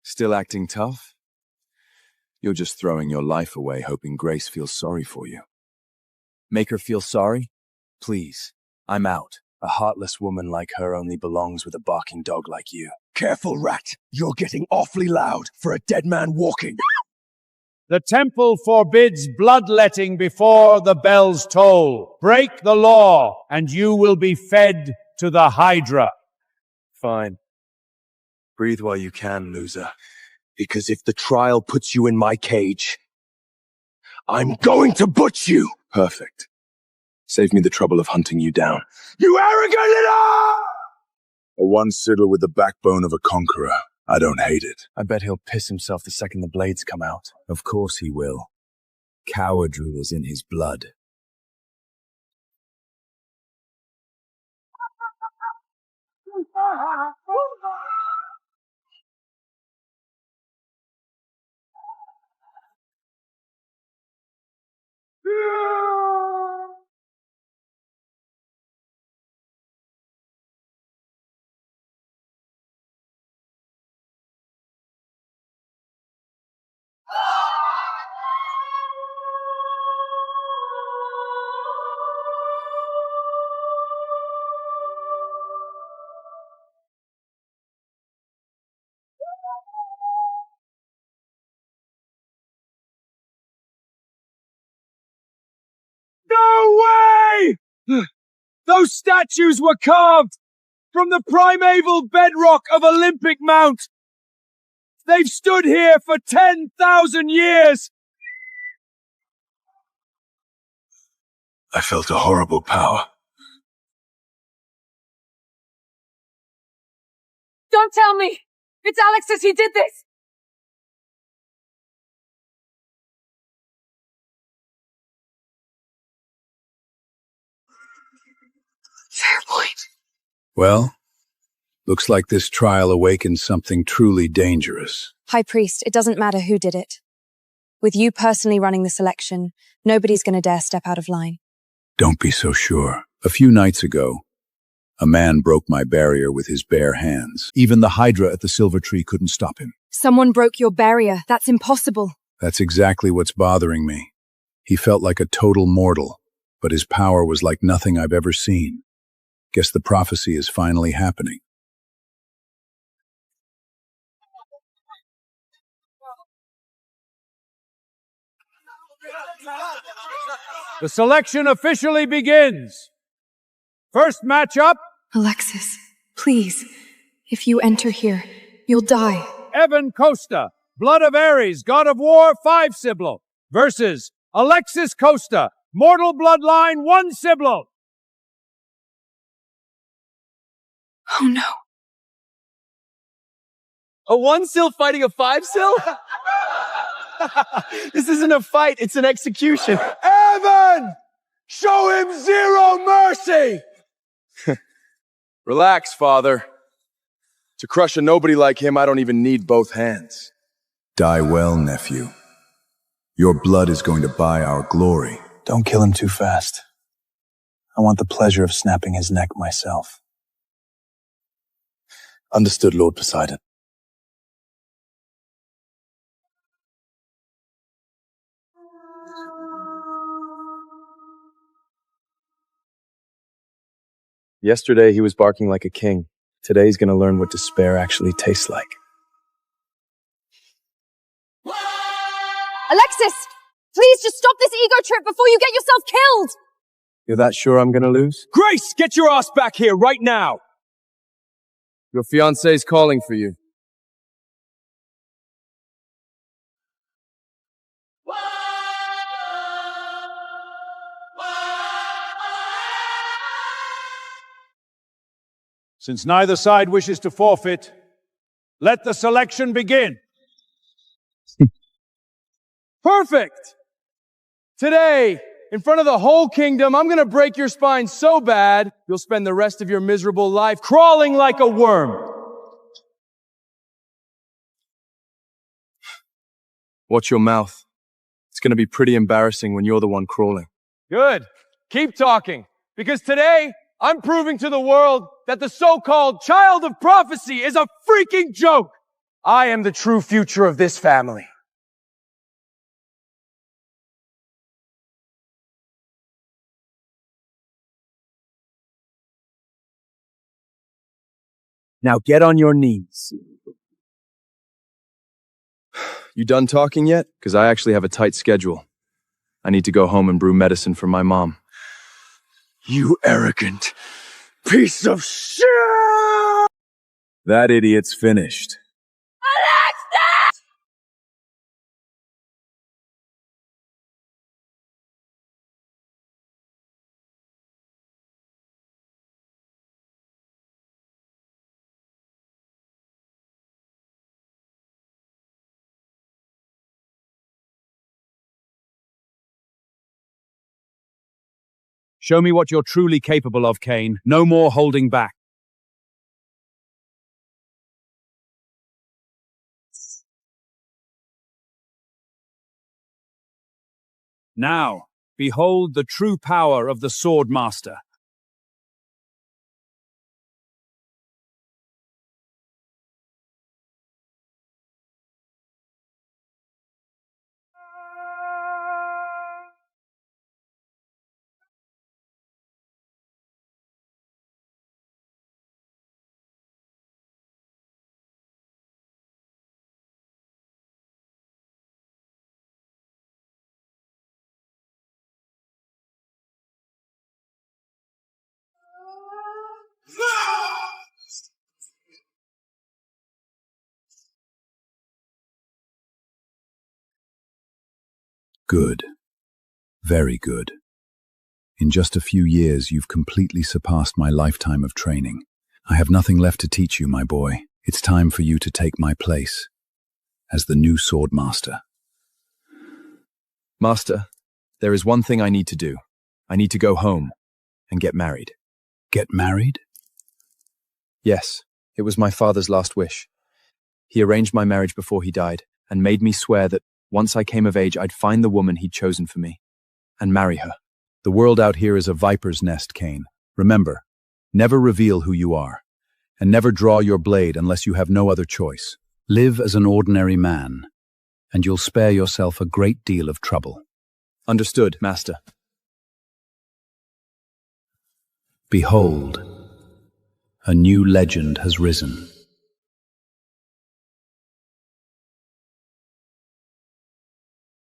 Still acting tough? You're just throwing your life away, hoping Grace feels sorry for you. Make her feel sorry? Please. I'm out. A heartless woman like her only belongs with a barking dog like you. Careful, rat. You're getting awfully loud for a dead man walking. The temple forbids bloodletting before the bells toll. Break the law, and you will be fed to the Hydra. Fine. Breathe while you can, loser. Because if the trial puts you in my cage, I'm going to butch you! Perfect. Save me the trouble of hunting you down. You arrogant little! A one-siddle with the backbone of a conqueror. I don't hate it. I bet he'll piss himself the second the blades come out. Of course he will. Cowardry is in his blood. No way! Those statues were carved from the primeval bedrock of Olympic Mount. They've stood here for 10,000 years. I felt a horrible power. Don't tell me! It's Alexis, he did this! Fair point. Well, looks like this trial awakened something truly dangerous. High Priest, it doesn't matter who did it. With you personally running the selection, nobody's going to dare step out of line. Don't be so sure. A few nights ago, a man broke my barrier with his bare hands. Even the Hydra at the Silver Tree couldn't stop him. Someone broke your barrier. That's impossible. That's exactly what's bothering me. He felt like a total mortal, but his power was like nothing I've ever seen. Guess the prophecy is finally happening. The selection officially begins. First matchup. Alexis, please. If you enter here, you'll die. Evan Costa, Blood of Ares, God of War, 5 Siblo, versus Alexis Costa, Mortal Bloodline, 1 Siblo. Oh no. A 1-sil fighting a 5-sil? This isn't a fight, it's an execution. Evan! Show him zero mercy! Relax, father. To crush a nobody like him, I don't even need both hands. Die well, nephew. Your blood is going to buy our glory. Don't kill him too fast. I want the pleasure of snapping his neck myself. Understood, Lord Poseidon. Yesterday he was barking like a king. Today he's gonna learn what despair actually tastes like. Alexis! Please just stop this ego trip before you get yourself killed! You're that sure I'm gonna lose? Grace, get your ass back here right now! Your fiancé's calling for you. Since neither side wishes to forfeit, let the selection begin. Perfect! Today, in front of the whole kingdom, I'm gonna break your spine so bad, you'll spend the rest of your miserable life crawling like a worm. Watch your mouth. It's gonna be pretty embarrassing when you're the one crawling. Good. Keep talking. Because today, I'm proving to the world that the so-called child of prophecy is a freaking joke. I am the true future of this family. Now get on your knees. You done talking yet? Because I actually have a tight schedule. I need to go home and brew medicine for my mom. You arrogant piece of shit! That idiot's finished. Show me what you're truly capable of, Cain. No more holding back. Now, behold the true power of the Sword Master. Good. Very good. In just a few years, you've completely surpassed my lifetime of training. I have nothing left to teach you, my boy. It's time for you to take my place as the new Sword Master. Master, there is one thing I need to do. I need to go home and get married. Get married? Yes, it was my father's last wish. He arranged my marriage before he died and made me swear that once I came of age, I'd find the woman he'd chosen for me and marry her. The world out here is a viper's nest, Cain. Remember, never reveal who you are, and never draw your blade unless you have no other choice. Live as an ordinary man, and you'll spare yourself a great deal of trouble. Understood, Master. Behold, a new legend has risen.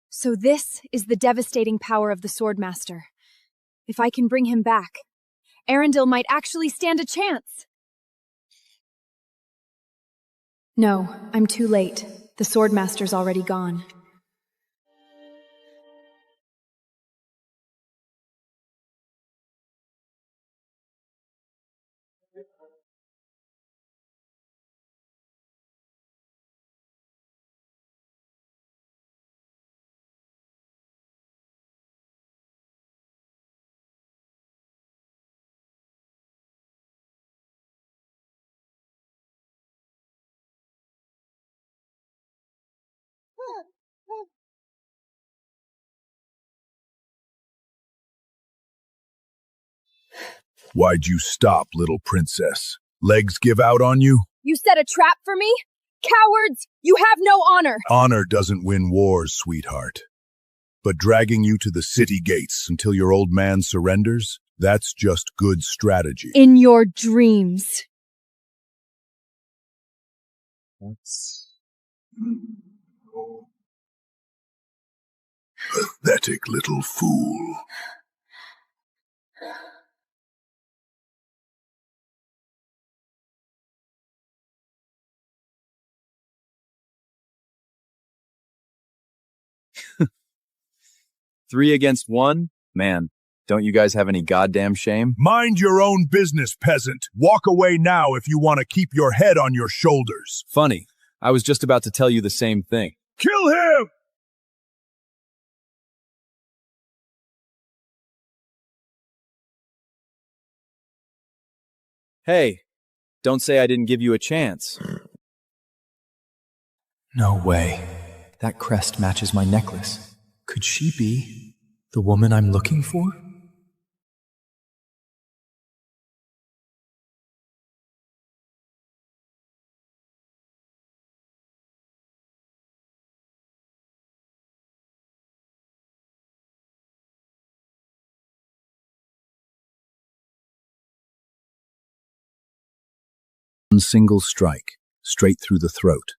So this is the devastating power of the Swordmaster. If I can bring him back, Arundel might actually stand a chance. No, I'm too late. The Swordmaster's already gone. Why'd you stop, little princess? Legs give out on you? You set a trap for me? Cowards! You have no honor! Honor doesn't win wars, sweetheart. But dragging you to the city gates until your old man surrenders, that's just good strategy. In your dreams. Pathetic little fool. 3 against 1? Man, don't you guys have any goddamn shame? Mind your own business, peasant. Walk away now if you want to keep your head on your shoulders. Funny, I was just about to tell you the same thing. Kill him! Hey, don't say I didn't give you a chance. No way. That crest matches my necklace. Could she be the woman I'm looking for? One single strike, straight through the throat.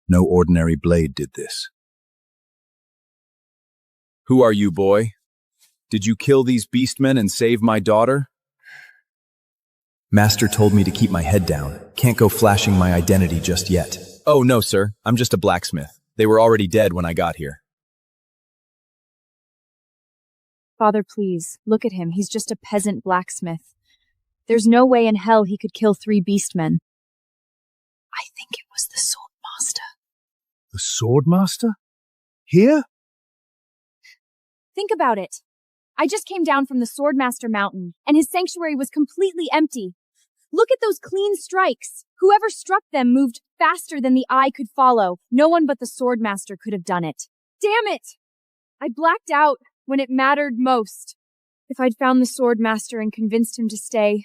No ordinary blade did this. Who are you, boy? Did you kill these beastmen and save my daughter? Master told me to keep my head down. Can't go flashing my identity just yet. Oh, no, sir. I'm just a blacksmith. They were already dead when I got here. Father, please, look at him. He's just a peasant blacksmith. There's no way in hell he could kill 3 beastmen. I think it was the Swordmaster. The Swordmaster? Here? Think about it. I just came down from the Swordmaster Mountain, and his sanctuary was completely empty. Look at those clean strikes. Whoever struck them moved faster than the eye could follow. No one but the Swordmaster could have done it. Damn it! I blacked out when it mattered most. If I'd found the Swordmaster and convinced him to stay,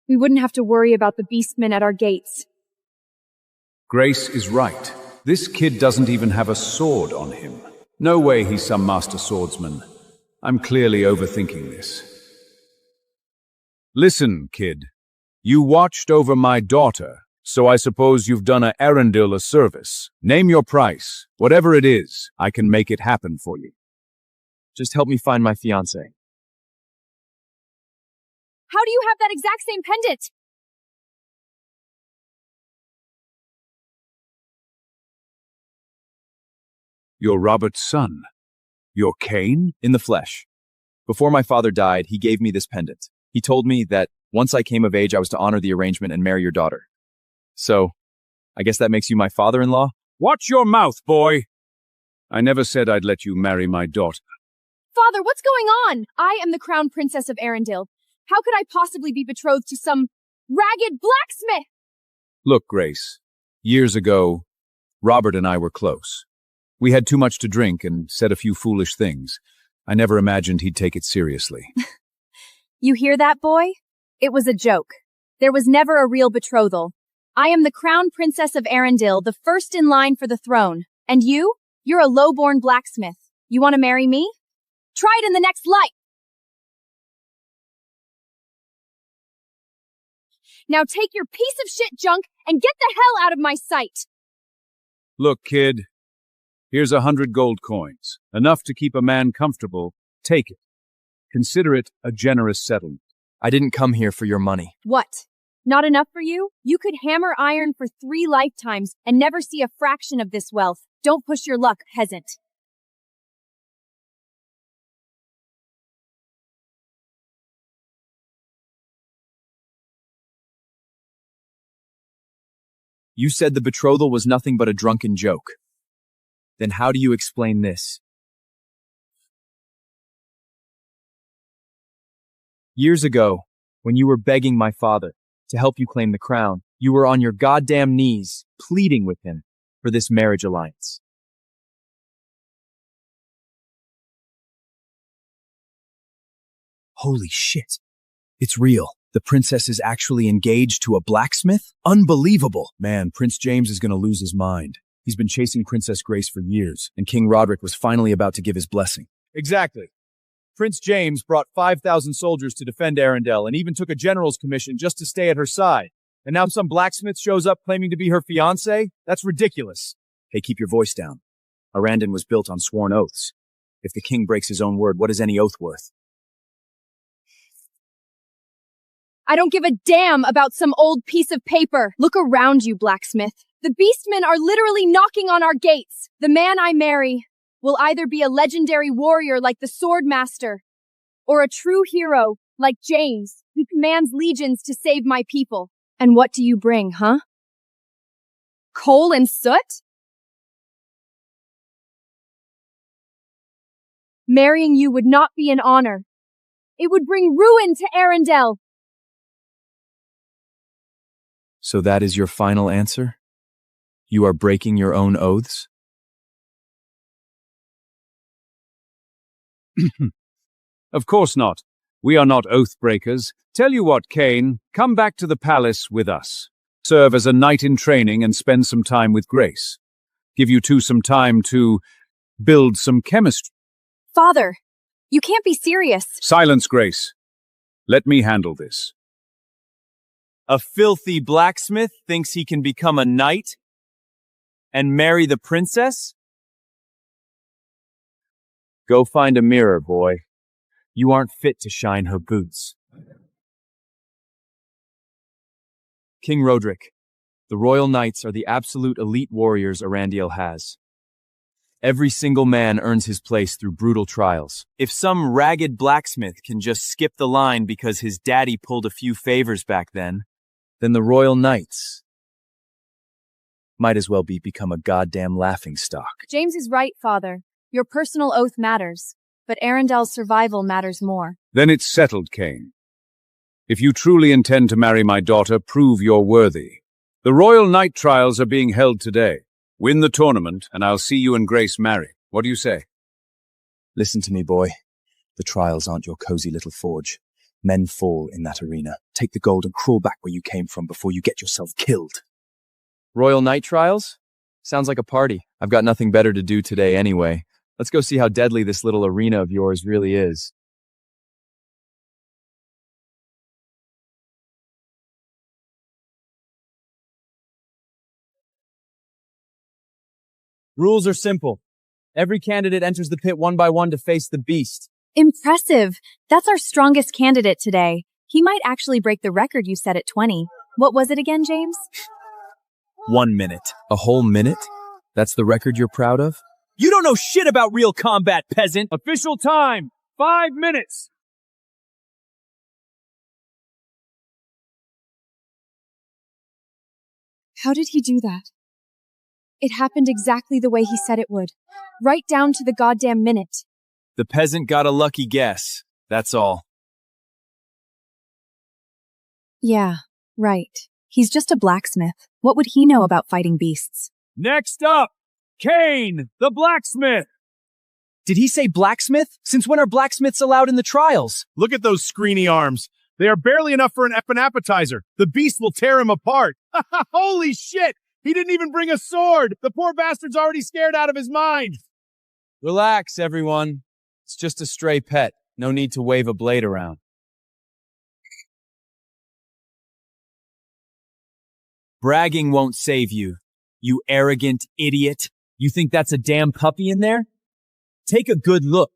we wouldn't have to worry about the beastmen at our gates. Grace is right. This kid doesn't even have a sword on him. No way he's some master swordsman. I'm clearly overthinking this. Listen, kid. You watched over my daughter, so I suppose you've done Arundel a service. Name your price. Whatever it is, I can make it happen for you. Just help me find my fiancé. How do you have that exact same pendant? You're Robert's son. You're Cain? In the flesh. Before my father died, he gave me this pendant. He told me that once I came of age, I was to honor the arrangement and marry your daughter. So, I guess that makes you my father-in-law? Watch your mouth, boy! I never said I'd let you marry my daughter. Father, what's going on? I am the crown princess of Arundel. How could I possibly be betrothed to some ragged blacksmith? Look, Grace, years ago, Robert and I were close. We had too much to drink and said a few foolish things. I never imagined he'd take it seriously. You hear that, boy? It was a joke. There was never a real betrothal. I am the crown princess of Arundel, the first in line for the throne. And you? You're a low-born blacksmith. You want to marry me? Try it in the next life! Now take your piece of shit junk and get the hell out of my sight! Look, kid. Here's 100 gold coins. Enough to keep a man comfortable. Take it. Consider it a generous settlement. I didn't come here for your money. What? Not enough for you? You could hammer iron for 3 lifetimes and never see a fraction of this wealth. Don't push your luck, peasant. You said the betrothal was nothing but a drunken joke. Then how do you explain this? Years ago, when you were begging my father to help you claim the crown, you were on your goddamn knees, pleading with him for this marriage alliance. Holy shit. It's real. The princess is actually engaged to a blacksmith? Unbelievable! Man, Prince James is gonna lose his mind. He's been chasing Princess Grace for years, and King Roderick was finally about to give his blessing. Exactly. Prince James brought 5,000 soldiers to defend Arundel and even took a general's commission just to stay at her side. And now some blacksmith shows up claiming to be her fiancé? That's ridiculous. Hey, keep your voice down. Arundel was built on sworn oaths. If the king breaks his own word, what is any oath worth? I don't give a damn about some old piece of paper. Look around you, blacksmith. The beastmen are literally knocking on our gates. The man I marry will either be a legendary warrior like the Swordmaster, or a true hero like James, who commands legions to save my people. And what do you bring, huh? Coal and soot? Marrying you would not be an honor. It would bring ruin to Arundel. So that is your final answer? You are breaking your own oaths? Of course not. We are not oath breakers. Tell you what, Cain, come back to the palace with us. Serve as a knight in training and spend some time with Grace. Give you two some time to build some chemistry. Father, you can't be serious. Silence, Grace. Let me handle this. A filthy blacksmith thinks he can become a knight and marry the princess? Go find a mirror, boy. You aren't fit to shine her boots. King Roderick, the Royal Knights are the absolute elite warriors Arundel has. Every single man earns his place through brutal trials. If some ragged blacksmith can just skip the line because his daddy pulled a few favors back then the Royal Knights might as well become a goddamn laughingstock. James is right, Father. Your personal oath matters. but Arendelle's survival matters more. Then it's settled, Cain. If you truly intend to marry my daughter, prove you're worthy. The Royal Night Trials are being held today. Win the tournament, and I'll see you and Grace marry. What do you say? Listen to me, boy. The trials aren't your cozy little forge. Men fall in that arena. Take the gold and crawl back where you came from before you get yourself killed. Royal Night Trials? Sounds like a party. I've got nothing better to do today anyway. Let's go see how deadly this little arena of yours really is. Rules are simple. Every candidate enters the pit one by one to face the beast. Impressive. That's our strongest candidate today. He might actually break the record you set at 20. What was it again, James? 1 minute. A whole minute? That's the record you're proud of? You don't know shit about real combat, peasant! Official time! 5 minutes! How did he do that? It happened exactly the way he said it would. Right down to the goddamn minute. The peasant got a lucky guess. That's all. Yeah, right. He's just a blacksmith. What would he know about fighting beasts? Next up, Cain, the blacksmith. Did he say blacksmith? Since when are blacksmiths allowed in the trials? Look at those screeny arms. They are barely enough for an appetizer. The beast will tear him apart. Holy shit! He didn't even bring a sword! The poor bastard's already scared out of his mind! Relax, everyone. It's just a stray pet. No need to wave a blade around. Bragging won't save you, you arrogant idiot. You think that's a damn puppy in there? Take a good look.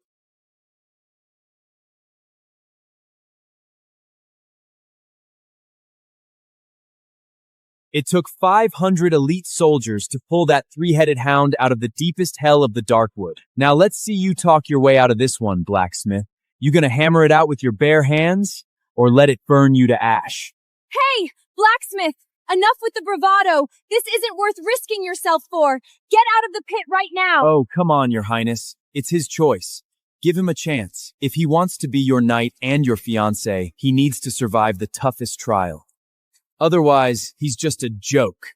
It took 500 elite soldiers to pull that three-headed hound out of the deepest hell of the Darkwood. Now let's see you talk your way out of this one, blacksmith. You gonna hammer it out with your bare hands, or let it burn you to ash? Hey, blacksmith! Enough with the bravado! This isn't worth risking yourself for! Get out of the pit right now! Oh, come on, your highness. It's his choice. Give him a chance. If he wants to be your knight and your fiancé, he needs to survive the toughest trial. Otherwise, he's just a joke.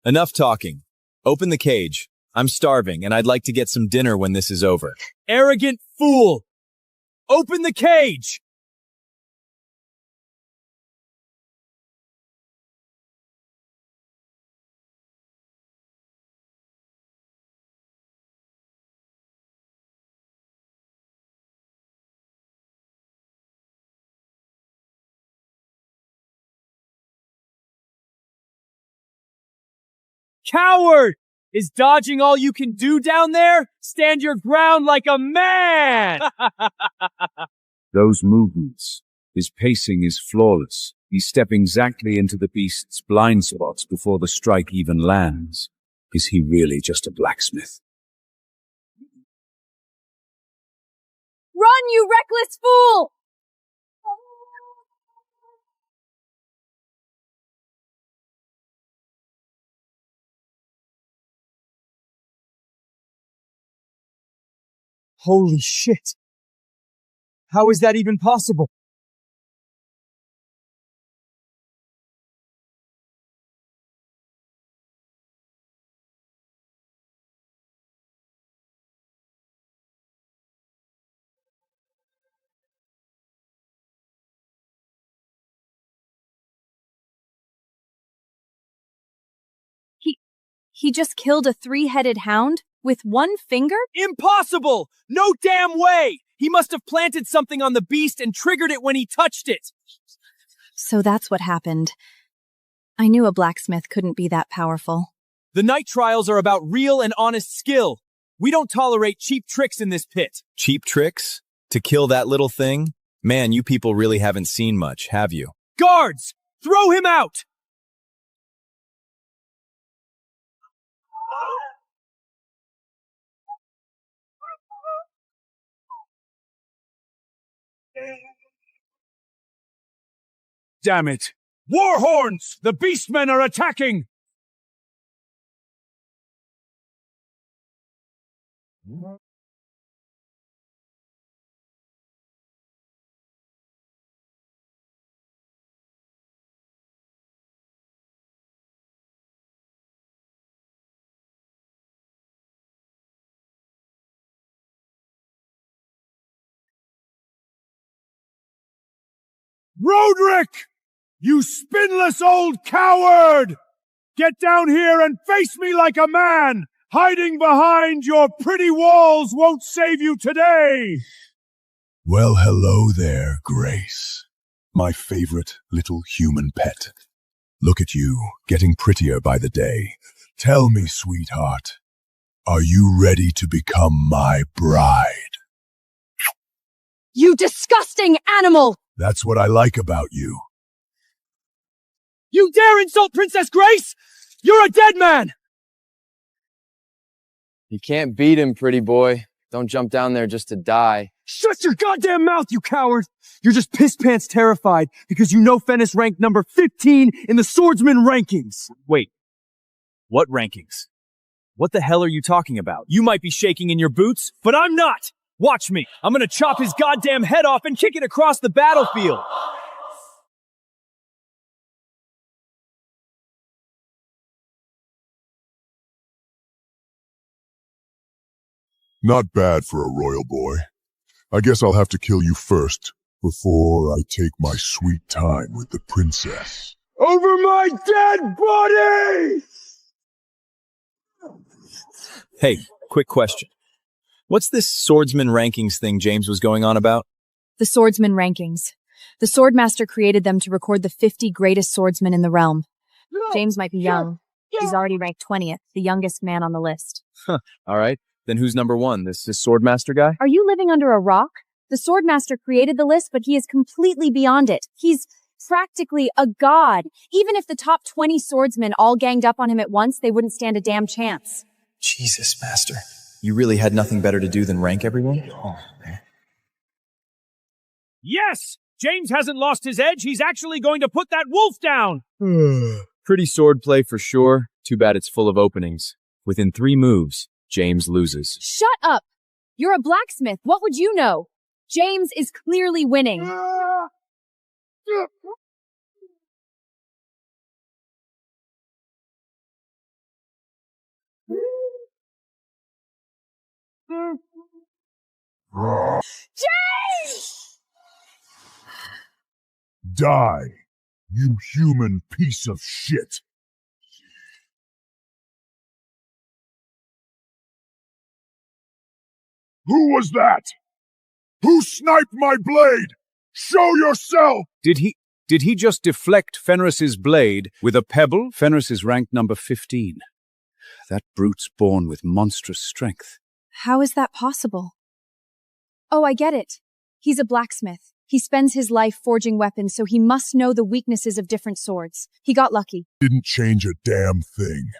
Enough talking. Open the cage. I'm starving, and I'd like to get some dinner when this is over. Arrogant fool! Open the cage! Coward! Is dodging all you can do down there? Stand your ground like a man! Those movements. His pacing is flawless. He's stepping exactly into the beast's blind spots before the strike even lands. Is he really just a blacksmith? Run, you reckless fool! Holy shit! How is that even possible? He just killed a three-headed hound with one finger? Impossible! No damn way! He must have planted something on the beast and triggered it when he touched it. So that's what happened. I knew a blacksmith couldn't be that powerful. The night trials are about real and honest skill. We don't tolerate cheap tricks in this pit. Cheap tricks? To kill that little thing? Man, you people really haven't seen much, have you? Guards! Throw him out! Damn it! War horns! The beastmen are attacking! Roderick! You spineless old coward! Get down here and face me like a man! Hiding behind your pretty walls won't save you today! Well, hello there, Grace. My favorite little human pet. Look at you, getting prettier by the day. Tell me, sweetheart, are you ready to become my bride? You disgusting animal! That's what I like about you. You dare insult Princess Grace? You're a dead man! You can't beat him, pretty boy. Don't jump down there just to die. Shut your goddamn mouth, you coward! You're just piss-pants terrified because you know Fenris ranked number 15 in the swordsman rankings. Wait, what rankings? What the hell are you talking about? You might be shaking in your boots, but I'm not! Watch me! I'm gonna chop his goddamn head off and kick it across the battlefield! Not bad for a royal boy. I guess I'll have to kill you first, before I take my sweet time with the princess. Over my dead body! Hey, quick question. What's this swordsman rankings thing James was going on about? The swordsman rankings. The swordmaster created them to record the 50 greatest swordsmen in the realm. James might be young. He's already ranked 20th, the youngest man on the list. Huh, all right. Then who's number one? This swordmaster guy? Are you living under a rock? The swordmaster created the list, but he is completely beyond it. He's practically a god. Even if the top 20 swordsmen all ganged up on him at once, they wouldn't stand a damn chance. Jesus, master. You really had nothing better to do than rank everyone? Oh, man. Yes! James hasn't lost his edge. He's actually going to put that wolf down! Pretty swordplay for sure. Too bad it's full of openings. Within 3 moves, James loses. Shut up! You're a blacksmith. What would you know? James is clearly winning. James! Die, you human piece of shit! Who was that? Who sniped my blade? Show yourself! Did he just deflect Fenris's blade with a pebble? Fenris is ranked number 15. That brute's born with monstrous strength. How is that possible? Oh, I get it. He's a blacksmith. He spends his life forging weapons, so he must know the weaknesses of different swords. He got lucky. Didn't change a damn thing.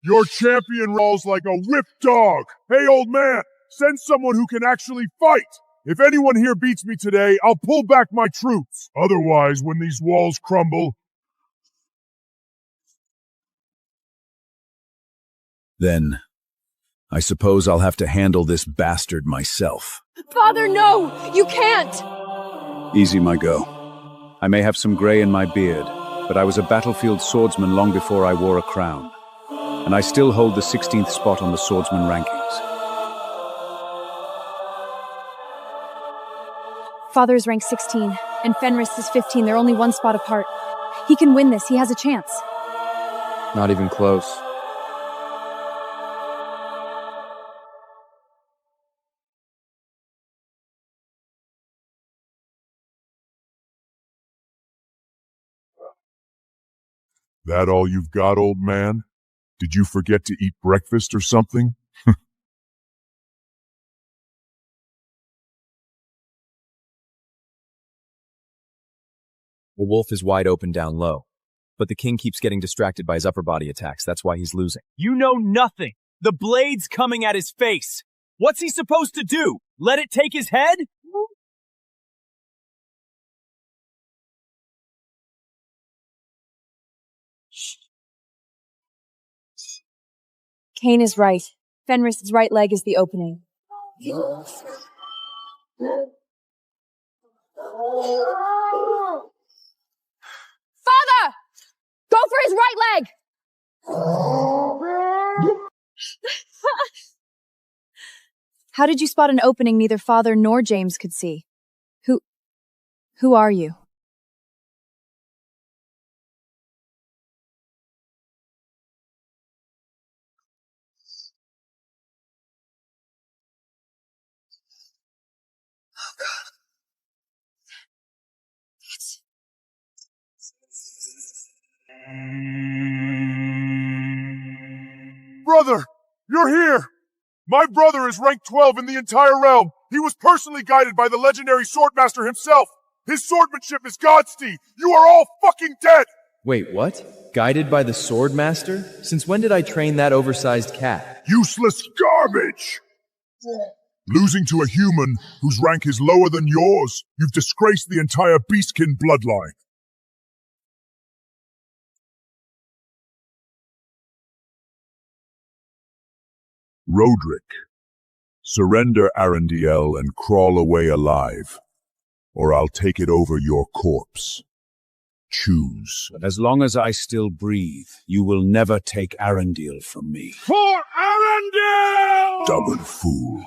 Your champion rolls like a whipped dog. Hey, old man, send someone who can actually fight. If anyone here beats me today, I'll pull back my troops. Otherwise, when these walls crumble... Then, I suppose I'll have to handle this bastard myself. Father, no! You can't! Easy, my go. I may have some gray in my beard, but I was a battlefield swordsman long before I wore a crown. And I still hold the 16th spot on the swordsman rankings. Father is ranked 16, and Fenris is 15. They're only 1 spot apart. He can win this. He has a chance. Not even close. That all you've got, old man? Did you forget to eat breakfast or something? The wolf is wide open down low, but the king keeps getting distracted by his upper body attacks. That's why he's losing. You know nothing! The blade's coming at his face! What's he supposed to do? Let it take his head? Cain is right. Fenris's right leg is the opening. Father! Go for his right leg! How did you spot an opening neither Father nor James could see? Who are you? Brother, you're here! My brother is rank 12 in the entire realm. He was personally guided by the legendary swordmaster himself. His swordmanship is Godsteed. You are all fucking dead! Wait, what? Guided by the Swordmaster? Since when did I train that oversized cat? Useless garbage! Losing to a human whose rank is lower than yours, you've disgraced the entire Beastkin bloodline. Roderick, surrender Arundel and crawl away alive, or I'll take it over your corpse. Choose. But as long as I still breathe, you will never take Arundel from me. For Arundel! Stubborn fool.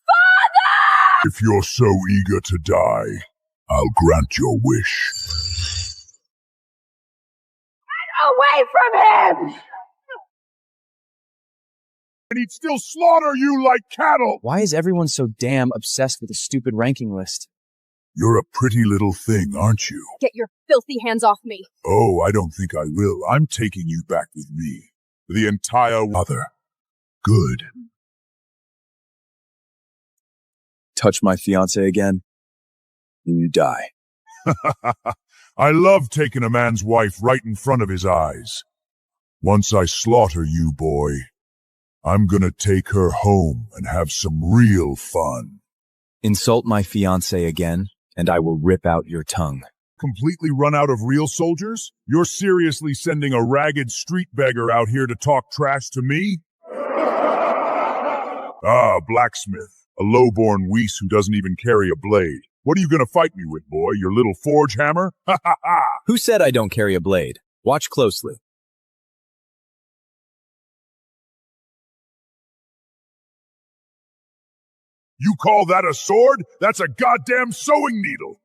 Father! If you're so eager to die, I'll grant your wish. Away from him! And he'd still slaughter you like cattle! Why is everyone so damn obsessed with a stupid ranking list? You're a pretty little thing, aren't you? Get your filthy hands off me. Oh, I don't think I will. I'm taking you back with me. The entire mother. Good. Touch my fiancé again, and you die. I love taking a man's wife right in front of his eyes. Once I slaughter you, boy, I'm gonna take her home and have some real fun. Insult my fiancé again, and I will rip out your tongue. Completely run out of real soldiers? You're seriously sending a ragged street beggar out here to talk trash to me? Ah, blacksmith, a lowborn wease who doesn't even carry a blade. What are you gonna fight me with, boy? Your little forge hammer? Ha ha ha! Who said I don't carry a blade? Watch closely. You call that a sword? That's a goddamn sewing needle!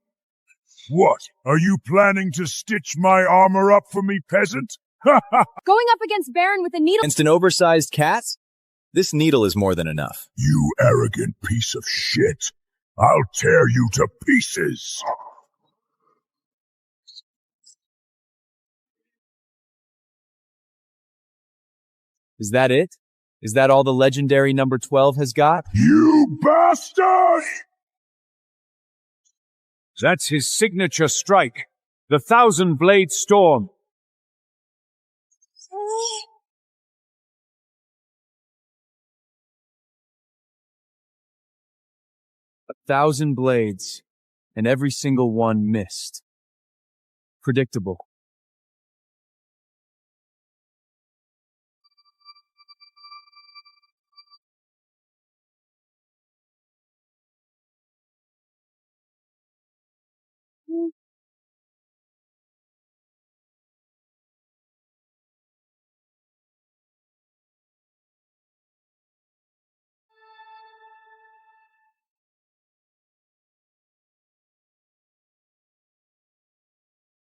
What? Are you planning to stitch my armor up for me, peasant? Ha ha! Going up against Baron with a needle— Against an oversized cat? This needle is more than enough. You arrogant piece of shit! I'll tear you to pieces! Is that it? Is that all the legendary number 12 has got? You bastard! That's his signature strike. The 1,000-blade storm. A 1,000 blades, and every single one missed. Predictable.